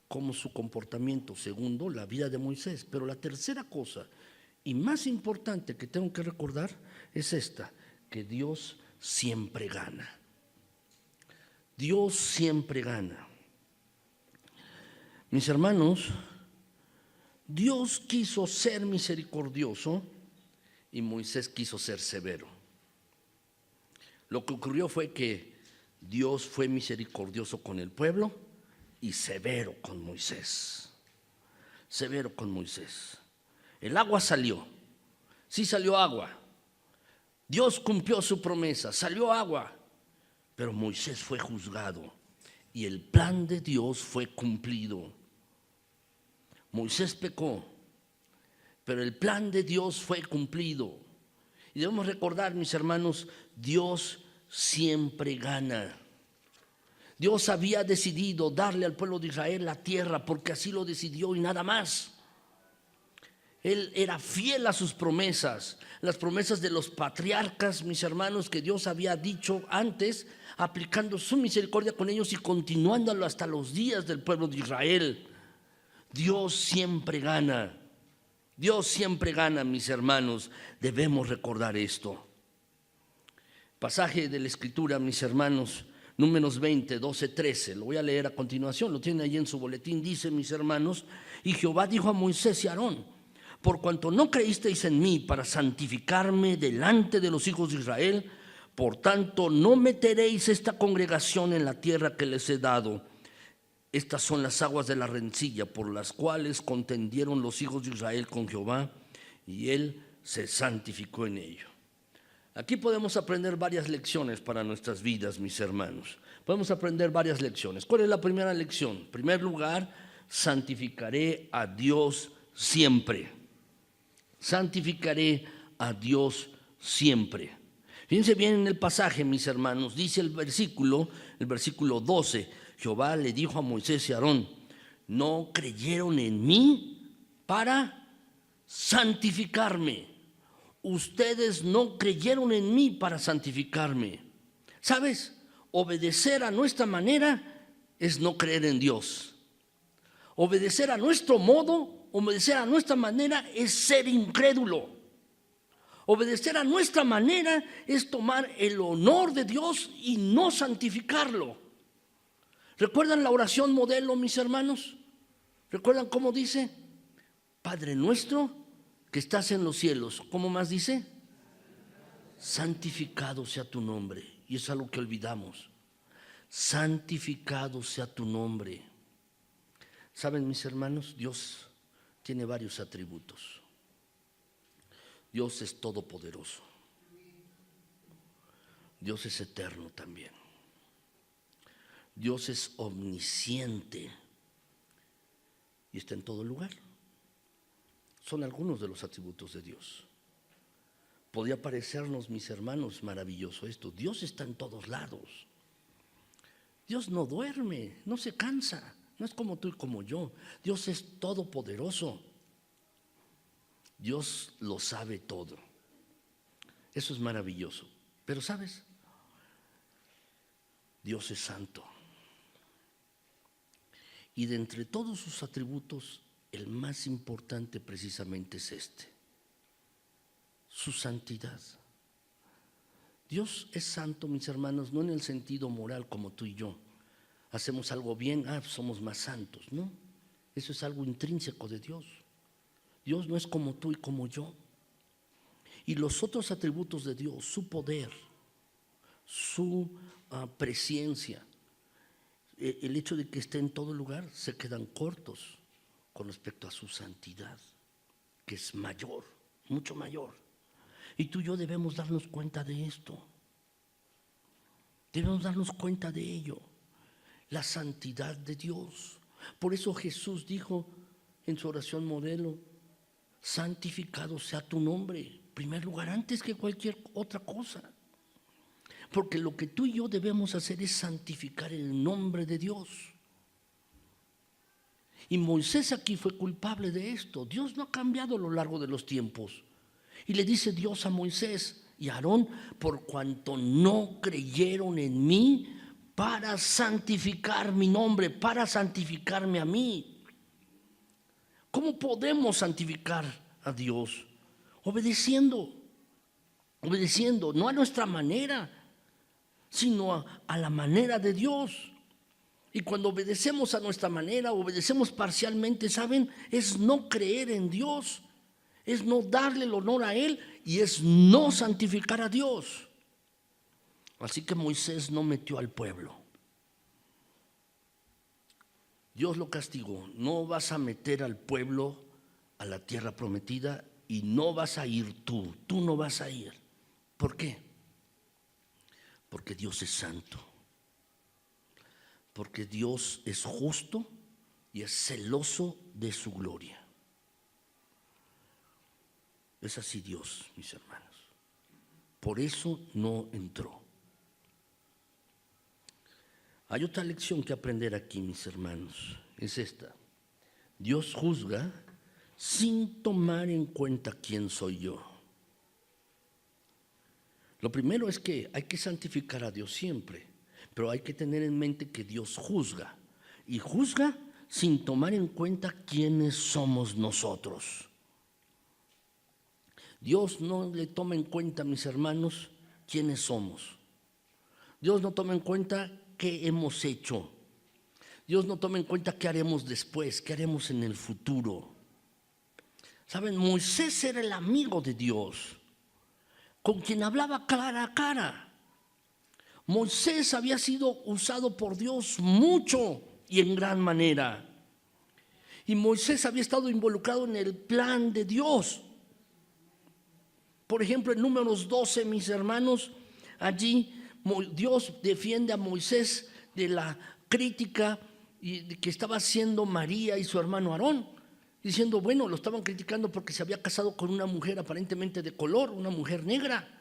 cómo su comportamiento. Segundo, la vida de Moisés. Pero la tercera cosa y más importante que tengo que recordar es esta: que Dios siempre gana. Dios siempre gana. Mis hermanos, Dios quiso ser misericordioso y Moisés quiso ser severo. Lo que ocurrió fue que Dios fue misericordioso con el pueblo y severo con Moisés. Severo con Moisés. El agua salió. Sí salió agua. Dios cumplió su promesa. Salió agua. Pero Moisés fue juzgado y el plan de Dios fue cumplido. Moisés pecó, pero el plan de Dios fue cumplido. Y debemos recordar, mis hermanos, Dios siempre gana. Dios había decidido darle al pueblo de Israel la tierra porque así lo decidió y nada más. Él era fiel a sus promesas, las promesas de los patriarcas, mis hermanos, que Dios había dicho antes, aplicando su misericordia con ellos y continuándolo hasta los días del pueblo de Israel. Dios siempre gana. Dios siempre gana, mis hermanos. Debemos recordar esto. Pasaje de la Escritura, mis hermanos, Números 20, 12, 13. Lo voy a leer a continuación, lo tiene ahí en su boletín. Dice, mis hermanos, y Jehová dijo a Moisés y a Aarón: por cuanto no creísteis en mí para santificarme delante de los hijos de Israel, por tanto no meteréis esta congregación en la tierra que les he dado. Estas son las aguas de la rencilla por las cuales contendieron los hijos de Israel con Jehová, y él se santificó en ello. Aquí podemos aprender varias lecciones para nuestras vidas, mis hermanos. Podemos aprender varias lecciones. ¿Cuál es la primera lección? En primer lugar, santificaré a Dios siempre. Santificaré a Dios siempre. Fíjense bien en el pasaje, mis hermanos. Dice el versículo 12. Jehová le dijo a Moisés y a Aarón: no creyeron en mí para santificarme. Ustedes no creyeron en mí para santificarme. ¿Sabes? Obedecer a nuestra manera es no creer en Dios. Obedecer a nuestro modo, obedecer a nuestra manera es ser incrédulo. Obedecer a nuestra manera es tomar el honor de Dios y no santificarlo. ¿Recuerdan la oración modelo, mis hermanos? ¿Recuerdan cómo dice? Padre nuestro que estás en los cielos. ¿Cómo más dice? Santificado sea tu nombre. Y es algo que olvidamos. Santificado sea tu nombre. ¿Saben, mis hermanos? Dios tiene varios atributos. Dios es todopoderoso. Dios es eterno también. Dios es omnisciente y está en todo lugar. Son algunos de los atributos de Dios. Podría parecernos, mis hermanos, maravilloso esto. Dios está en todos lados. Dios no duerme, no se cansa. No es como tú y como yo. Dios es todopoderoso. Dios lo sabe todo. Eso es maravilloso. Pero ¿sabes? Dios es santo. Y de entre todos sus atributos, el más importante precisamente es este: su santidad. Dios es santo, mis hermanos, no en el sentido moral como tú y yo. Hacemos algo bien, somos más santos, ¿no? Eso es algo intrínseco de Dios. Dios no es como tú y como yo. Y los otros atributos de Dios, su poder, su presencia, el hecho de que esté en todo lugar, se quedan cortos con respecto a su santidad, que es mayor, mucho mayor. Y tú y yo debemos darnos cuenta de esto. Debemos darnos cuenta de ello, la santidad de Dios. Por eso Jesús dijo en su oración modelo: santificado sea tu nombre, en primer lugar, antes que cualquier otra cosa. Porque lo que tú y yo debemos hacer es santificar el nombre de Dios. Y Moisés aquí fue culpable de esto. Dios no ha cambiado a lo largo de los tiempos. Y le dice Dios a Moisés y a Aarón: por cuanto no creyeron en mí para santificar mi nombre, para santificarme a mí. ¿Cómo podemos santificar a Dios? Obedeciendo, no a nuestra manera, sino a la manera de Dios. Y cuando obedecemos a nuestra manera, obedecemos parcialmente, ¿saben? Es no creer en Dios, es no darle el honor a Él y es no santificar a Dios. Así que Moisés no metió al pueblo. Dios lo castigó. No vas a meter al pueblo a la tierra prometida y no vas a ir tú. Tú no vas a ir. ¿Por qué? Porque Dios es santo. Porque Dios es justo y es celoso de su gloria. Es así Dios, mis hermanos. Por eso no entró. Hay otra lección que aprender aquí, mis hermanos. Es esta: Dios juzga sin tomar en cuenta quién soy yo. Lo primero es que hay que santificar a Dios siempre, pero hay que tener en mente que Dios juzga, y juzga sin tomar en cuenta quiénes somos nosotros. Dios no le toma en cuenta, mis hermanos, quiénes somos. Dios no toma en cuenta qué hemos hecho. Dios no toma en cuenta qué haremos después, qué haremos en el futuro. Saben, Moisés era el amigo de Dios, con quien hablaba cara a cara. Moisés había sido usado por Dios mucho y en gran manera. Y Moisés había estado involucrado en el plan de Dios. Por ejemplo, en Números 12, mis hermanos, allí Dios defiende a Moisés de la crítica que estaba haciendo María y su hermano Aarón, diciendo, bueno, lo estaban criticando porque se había casado con una mujer aparentemente de color, una mujer negra.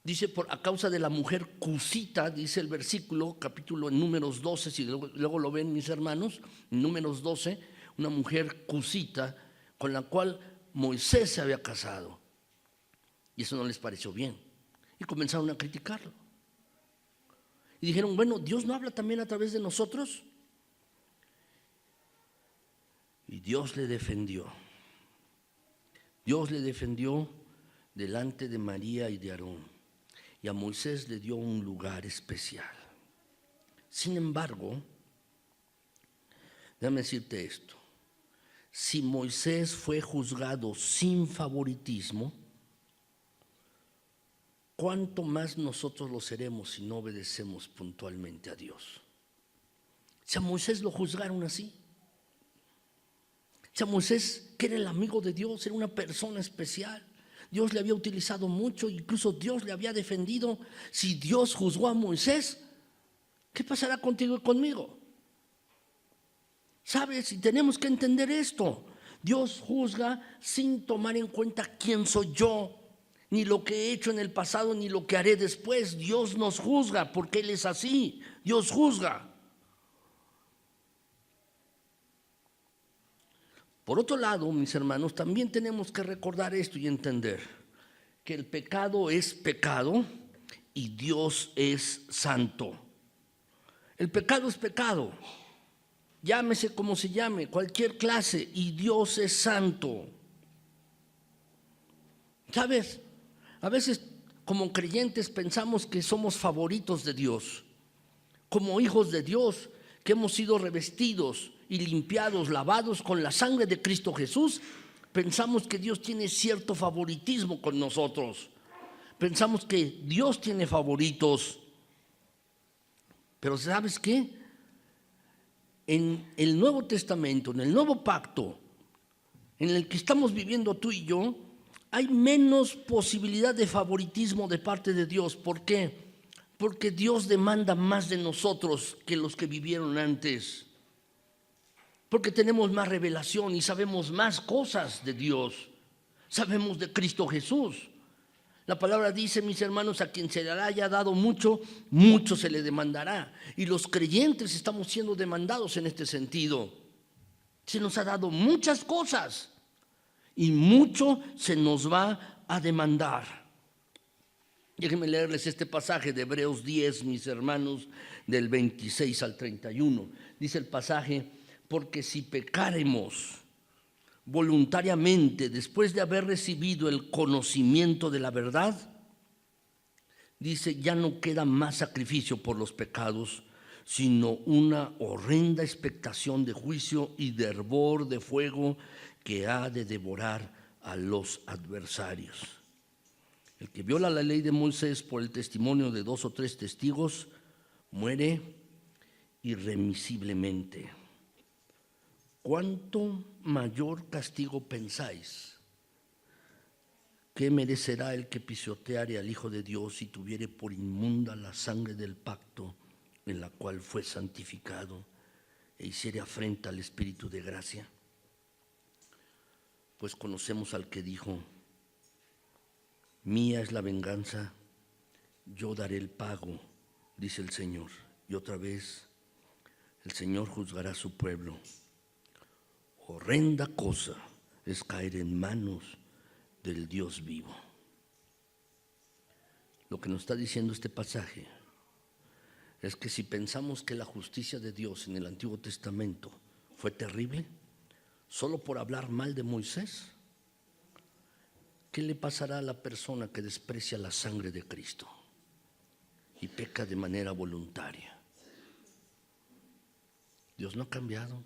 Dice, a causa de la mujer cusita, dice el versículo, capítulo en Números 12, si luego lo ven mis hermanos, en Números 12, una mujer cusita con la cual Moisés se había casado. Y eso no les pareció bien. Y comenzaron a criticarlo. Y dijeron, bueno, ¿Dios no habla también a través de nosotros? Y Dios le defendió. Dios le defendió delante de María y de Aarón. Y a Moisés le dio un lugar especial. Sin embargo, déjame decirte esto. Si Moisés fue juzgado sin favoritismo, ¿cuánto más nosotros lo seremos si no obedecemos puntualmente a Dios? Si a Moisés lo juzgaron así, si a Moisés, que era el amigo de Dios, era una persona especial, Dios le había utilizado mucho, incluso Dios le había defendido. Si Dios juzgó a Moisés, ¿qué pasará contigo y conmigo? ¿Sabes? Y tenemos que entender esto. Dios juzga sin tomar en cuenta quién soy yo, ni lo que he hecho en el pasado, ni lo que haré después. Dios nos juzga porque Él es así. Dios juzga. Por otro lado, mis hermanos, también tenemos que recordar esto y entender que el pecado es pecado y Dios es santo. El pecado es pecado. Llámese como se llame, cualquier clase, y Dios es santo. ¿Sabes? A veces como creyentes pensamos que somos favoritos de Dios, como hijos de Dios, que hemos sido revestidos y limpiados, lavados con la sangre de Cristo Jesús. Pensamos que Dios tiene cierto favoritismo con nosotros. Pensamos que Dios tiene favoritos. Pero ¿sabes qué? En el Nuevo Testamento, en el Nuevo Pacto, en el que estamos viviendo tú y yo, hay menos posibilidad de favoritismo de parte de Dios. ¿Por qué? Porque Dios demanda más de nosotros que los que vivieron antes. Porque tenemos más revelación y sabemos más cosas de Dios. Sabemos de Cristo Jesús. La palabra dice, mis hermanos, a quien se le haya dado mucho, mucho se le demandará. Y los creyentes estamos siendo demandados en este sentido. Se nos ha dado muchas cosas y mucho se nos va a demandar. Déjenme leerles este pasaje de Hebreos 10, mis hermanos, del 26 al 31. Dice el pasaje, porque si pecáremos voluntariamente después de haber recibido el conocimiento de la verdad, dice, ya no queda más sacrificio por los pecados, sino una horrenda expectación de juicio y de hervor de fuego que ha de devorar a los adversarios. El que viola la ley de Moisés por el testimonio de 2 o 3 testigos muere irremisiblemente. ¿Cuánto mayor castigo pensáis que merecerá el que pisoteare al Hijo de Dios y tuviere por inmunda la sangre del pacto en la cual fue santificado e hiciere afrenta al Espíritu de gracia? Pues conocemos al que dijo, mía es la venganza, yo daré el pago, dice el Señor. Y otra vez, el Señor juzgará a su pueblo. horrenda cosa es caer en manos del Dios vivo. Lo que nos está diciendo este pasaje es que si pensamos que la justicia de Dios en el Antiguo Testamento fue terrible, solo por hablar mal de Moisés, ¿qué le pasará a la persona que desprecia la sangre de Cristo y peca de manera voluntaria? Dios no ha cambiado.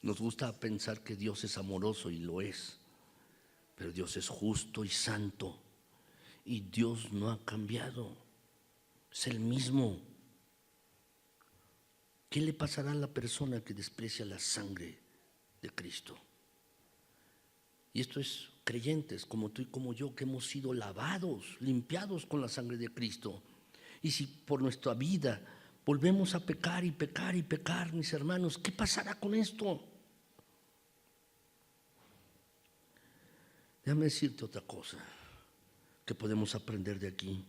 Nos gusta pensar que Dios es amoroso y lo es, pero Dios es justo y santo y Dios no ha cambiado, es el mismo. ¿Qué le pasará a la persona que desprecia la sangre de Cristo? Y esto es creyentes como tú y como yo, que hemos sido lavados, limpiados con la sangre de Cristo. Y si por nuestra vida volvemos a pecar y pecar y pecar, mis hermanos, ¿qué pasará con esto? Déjame decirte otra cosa que podemos aprender de aquí,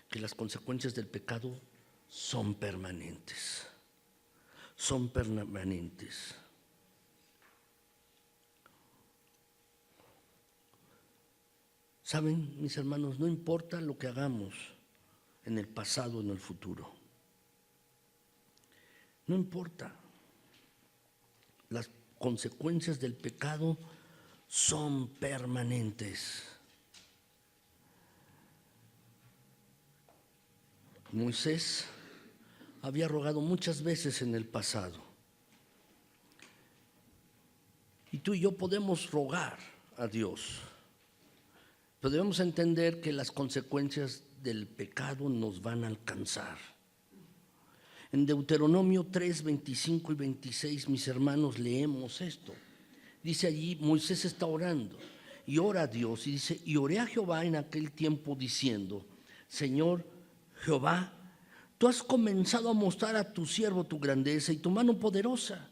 que las consecuencias del pecado son permanentes, son permanentes. Saben, mis hermanos, no importa lo que hagamos en el pasado o en el futuro, no importa, las consecuencias del pecado son permanentes. Moisés había rogado muchas veces en el pasado, y tú y yo podemos rogar a Dios, pero debemos entender que las consecuencias del pecado nos van a alcanzar. En Deuteronomio 3, 25 y 26, mis hermanos, leemos esto. Dice allí, Moisés está orando y ora a Dios y dice: y oré a Jehová en aquel tiempo diciendo: Señor Jehová, tú has comenzado a mostrar a tu siervo tu grandeza y tu mano poderosa,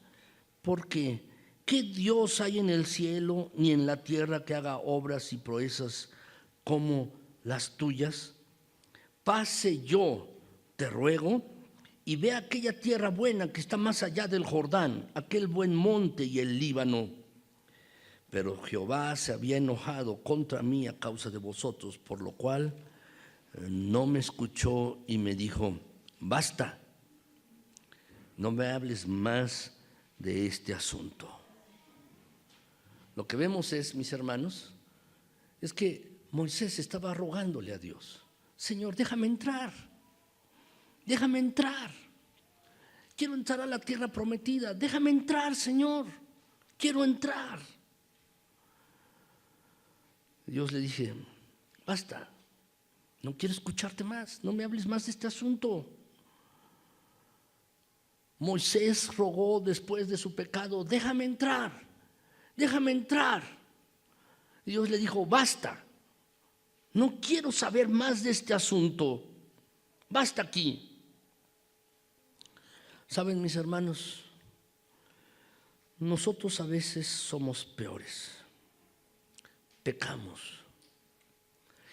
porque ¿qué Dios hay en el cielo ni en la tierra que haga obras y proezas como las tuyas? Pase yo, te ruego, y ve aquella tierra buena que está más allá del Jordán, aquel buen monte y el Líbano. Pero Jehová se había enojado contra mí a causa de vosotros, por lo cual no me escuchó y me dijo: basta, no me hables más de este asunto. Lo que vemos es, mis hermanos, es que Moisés estaba rogándole a Dios: Señor, déjame entrar, déjame entrar. Quiero entrar a la tierra prometida, déjame entrar, Señor, quiero entrar. Dios le dije: basta, no quiero escucharte más, no me hables más de este asunto. Moisés rogó después de su pecado: déjame entrar, déjame entrar. Dios le dijo: basta, no quiero saber más de este asunto, basta aquí. Saben, mis hermanos, nosotros a veces somos peores, pecamos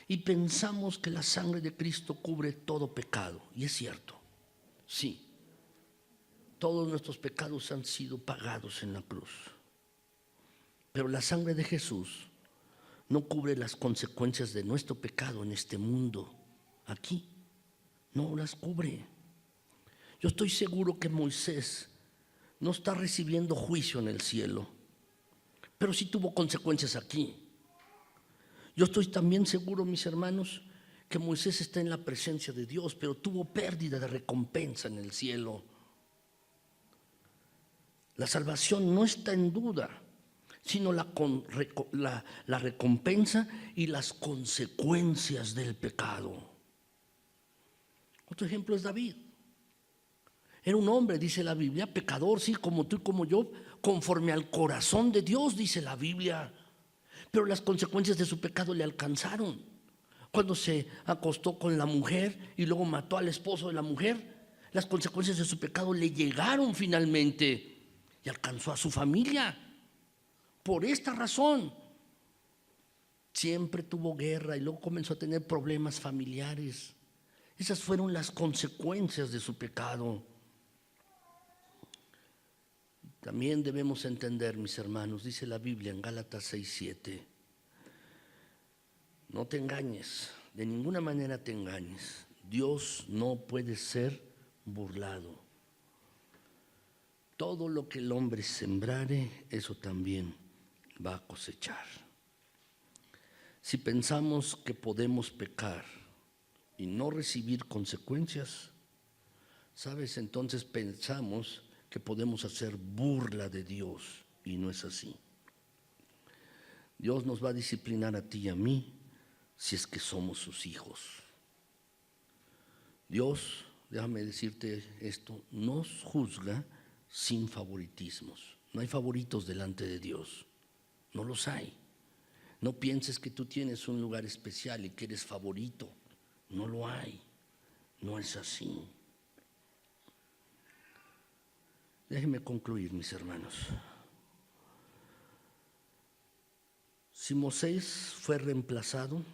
y pensamos que la sangre de Cristo cubre todo pecado, y es cierto, sí, todos nuestros pecados han sido pagados en la cruz, pero la sangre de Jesús no cubre las consecuencias de nuestro pecado en este mundo, aquí, no las cubre. Yo estoy seguro que Moisés no está recibiendo juicio en el cielo, pero sí tuvo consecuencias aquí. Yo estoy también seguro, mis hermanos, que Moisés está en la presencia de Dios, pero tuvo pérdida de recompensa en el cielo. La salvación no está en duda, sino la recompensa y las consecuencias del pecado. Otro ejemplo es David. Era un hombre, dice la Biblia, pecador, sí, como tú y como yo, conforme al corazón de Dios, dice la Biblia. Pero las consecuencias de su pecado le alcanzaron. Cuando se acostó con la mujer y luego mató al esposo de la mujer, las consecuencias de su pecado le llegaron finalmente y alcanzó a su familia. Por esta razón, siempre tuvo guerra y luego comenzó a tener problemas familiares. Esas fueron las consecuencias de su pecado. También debemos entender, mis hermanos, dice la Biblia en Gálatas 6:7, no te engañes, de ninguna manera te engañes. Dios no puede ser burlado. Todo lo que el hombre sembrare, eso también va a cosechar. Si pensamos que podemos pecar y no recibir consecuencias, ¿sabes? Entonces pensamos que podemos hacer burla de Dios y no es así. Dios nos va a disciplinar a ti y a mí si es que somos sus hijos. Dios, déjame decirte esto, nos juzga sin favoritismos. No hay favoritos delante de Dios, no los hay. No pienses que tú tienes un lugar especial y que eres favorito, no lo hay, no es así. Déjenme concluir, mis hermanos. Si Moisés fue reemplazado,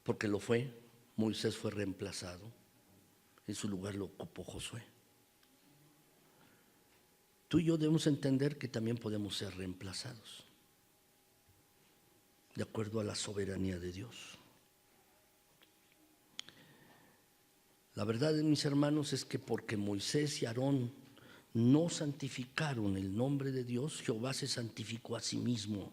porque lo fue, Moisés fue reemplazado, en su lugar lo ocupó Josué. Tú y yo debemos entender que también podemos ser reemplazados, de acuerdo a la soberanía de Dios. La verdad, mis hermanos, es que porque Moisés y Aarón no santificaron el nombre de Dios, Jehová se santificó a sí mismo.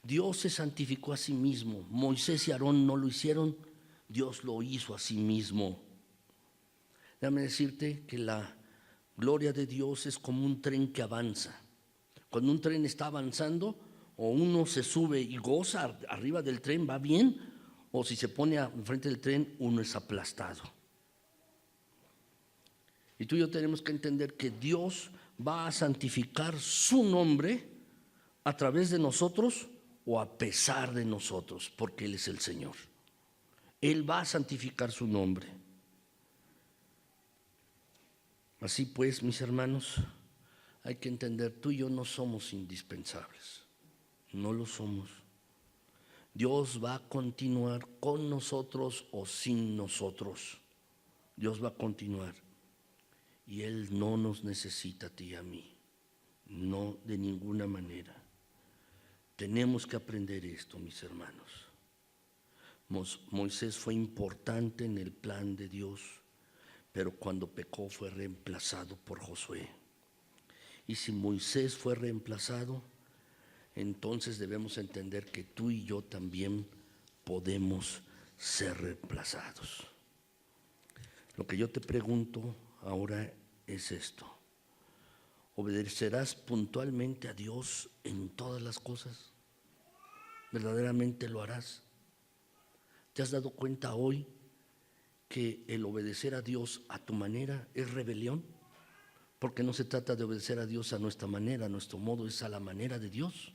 Dios se santificó a sí mismo. Moisés y Aarón no lo hicieron, Dios lo hizo a sí mismo. Déjame decirte que la gloria de Dios es como un tren que avanza. Cuando un tren está avanzando, o uno se sube y goza arriba del tren, va bien, o si se pone enfrente del tren, uno es aplastado. Y tú y yo tenemos que entender que Dios va a santificar su nombre a través de nosotros o a pesar de nosotros, porque Él es el Señor. Él va a santificar su nombre. Así pues, mis hermanos, hay que entender, tú y yo no somos indispensables, no lo somos. Dios va a continuar con nosotros o sin nosotros. Dios va a continuar. Y Él no nos necesita a ti y a mí, no de ninguna manera. Tenemos que aprender esto, mis hermanos. Moisés fue importante en el plan de Dios, pero cuando pecó fue reemplazado por Josué. Y si Moisés fue reemplazado, entonces debemos entender que tú y yo también podemos ser reemplazados. Lo que yo te pregunto ahora es esto: ¿obedecerás puntualmente a Dios en todas las cosas? ¿Verdaderamente lo harás? ¿Te has dado cuenta hoy que el obedecer a Dios a tu manera es rebelión? Porque no se trata de obedecer a Dios a nuestra manera, a nuestro modo, es a la manera de Dios.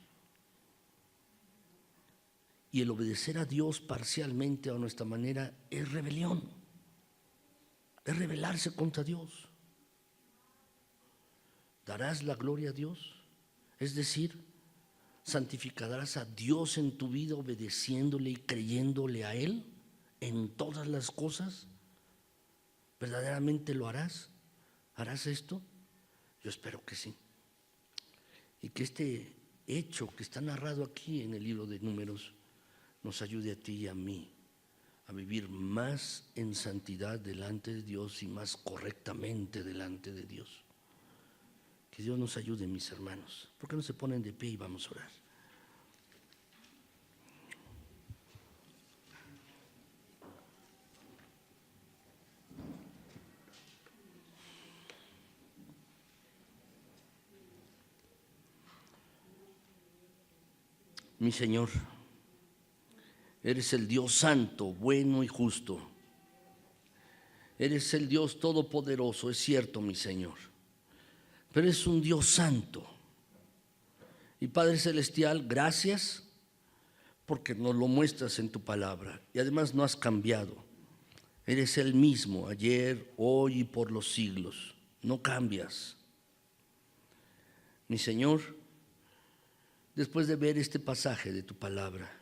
Y el obedecer a Dios parcialmente a nuestra manera es rebelión, es rebelarse contra Dios. ¿Darás la gloria a Dios? Es decir, ¿santificarás a Dios en tu vida obedeciéndole y creyéndole a Él en todas las cosas? ¿Verdaderamente lo harás? ¿Harás esto? Yo espero que sí. Y que este hecho que está narrado aquí en el libro de Números nos ayude a ti y a mí a vivir más en santidad delante de Dios y más correctamente delante de Dios. Que Dios nos ayude, mis hermanos. ¿Por qué no se ponen de pie y vamos a orar? Mi Señor, eres el Dios santo, bueno y justo. Eres el Dios todopoderoso, es cierto, mi Señor. Pero eres un Dios santo. Y Padre Celestial, gracias porque nos lo muestras en tu palabra. Y además no has cambiado. Eres el mismo, ayer, hoy y por los siglos. No cambias. Mi Señor, después de ver este pasaje de tu palabra,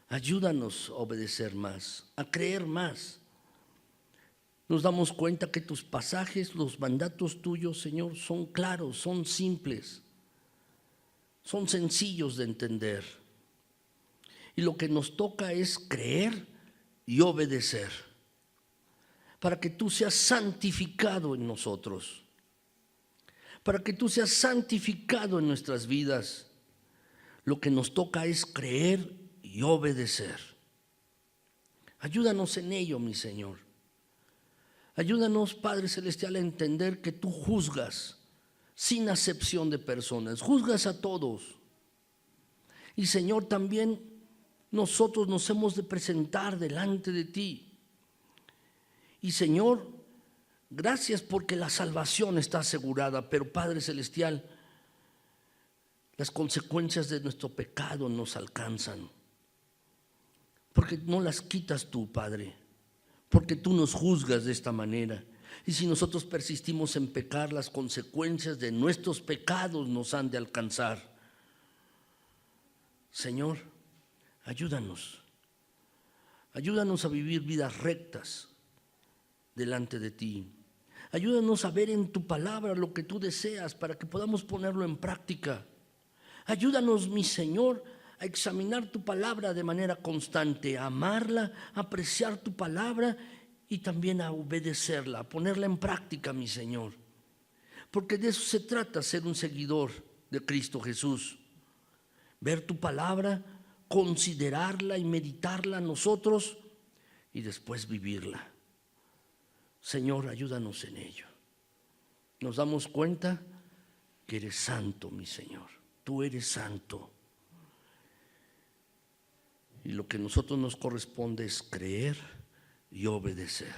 ayúdanos a obedecer más, a creer más, Nos damos cuenta que tus pasajes, los mandatos tuyos, Señor, son claros, son simples, son sencillos de entender. Y lo que nos toca es creer y obedecer, para que tú seas santificado en nosotros, para que tú seas santificado en nuestras vidas. Lo que nos toca es creer y obedecer. Ayúdanos en ello, mi Señor. Ayúdanos, Padre Celestial, a entender que tú juzgas sin acepción de personas, juzgas a todos. Y Señor, también nosotros nos hemos de presentar delante de ti. Y Señor, gracias porque la salvación está asegurada, pero Padre Celestial, las consecuencias de nuestro pecado nos alcanzan, porque no las quitas tú, Padre, porque tú nos juzgas de esta manera. Y si nosotros persistimos en pecar, las consecuencias de nuestros pecados nos han de alcanzar. Señor, ayúdanos a vivir vidas rectas delante de ti. Ayúdanos a ver en tu palabra lo que tú deseas para que podamos ponerlo en práctica. Ayúdanos, mi Señor, a examinar tu palabra de manera constante, a amarla, a apreciar tu palabra y también a obedecerla, a ponerla en práctica, mi Señor. Porque de eso se trata, ser un seguidor de Cristo Jesús. Ver tu palabra, considerarla y meditarla nosotros y después vivirla. Señor, ayúdanos en ello. Nos damos cuenta que eres santo, mi Señor. Tú eres santo. Y lo que a nosotros nos corresponde es creer y obedecer.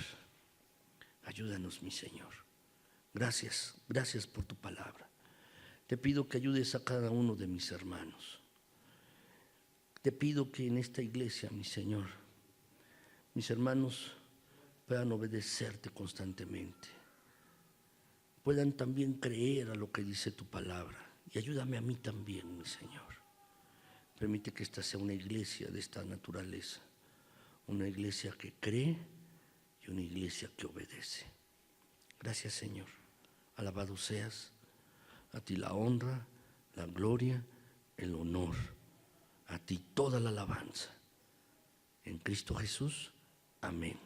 Ayúdanos, mi Señor. Gracias por tu palabra. Te pido que ayudes a cada uno de mis hermanos. Te pido que en esta iglesia, mi Señor, mis hermanos puedan obedecerte constantemente, puedan también creer a lo que dice tu palabra. Y ayúdame a mí también, mi Señor. Permite que esta sea una iglesia de esta naturaleza, una iglesia que cree y una iglesia que obedece. Gracias, Señor. Alabado seas. A ti la honra, la gloria, el honor. A ti toda la alabanza. En Cristo Jesús. Amén.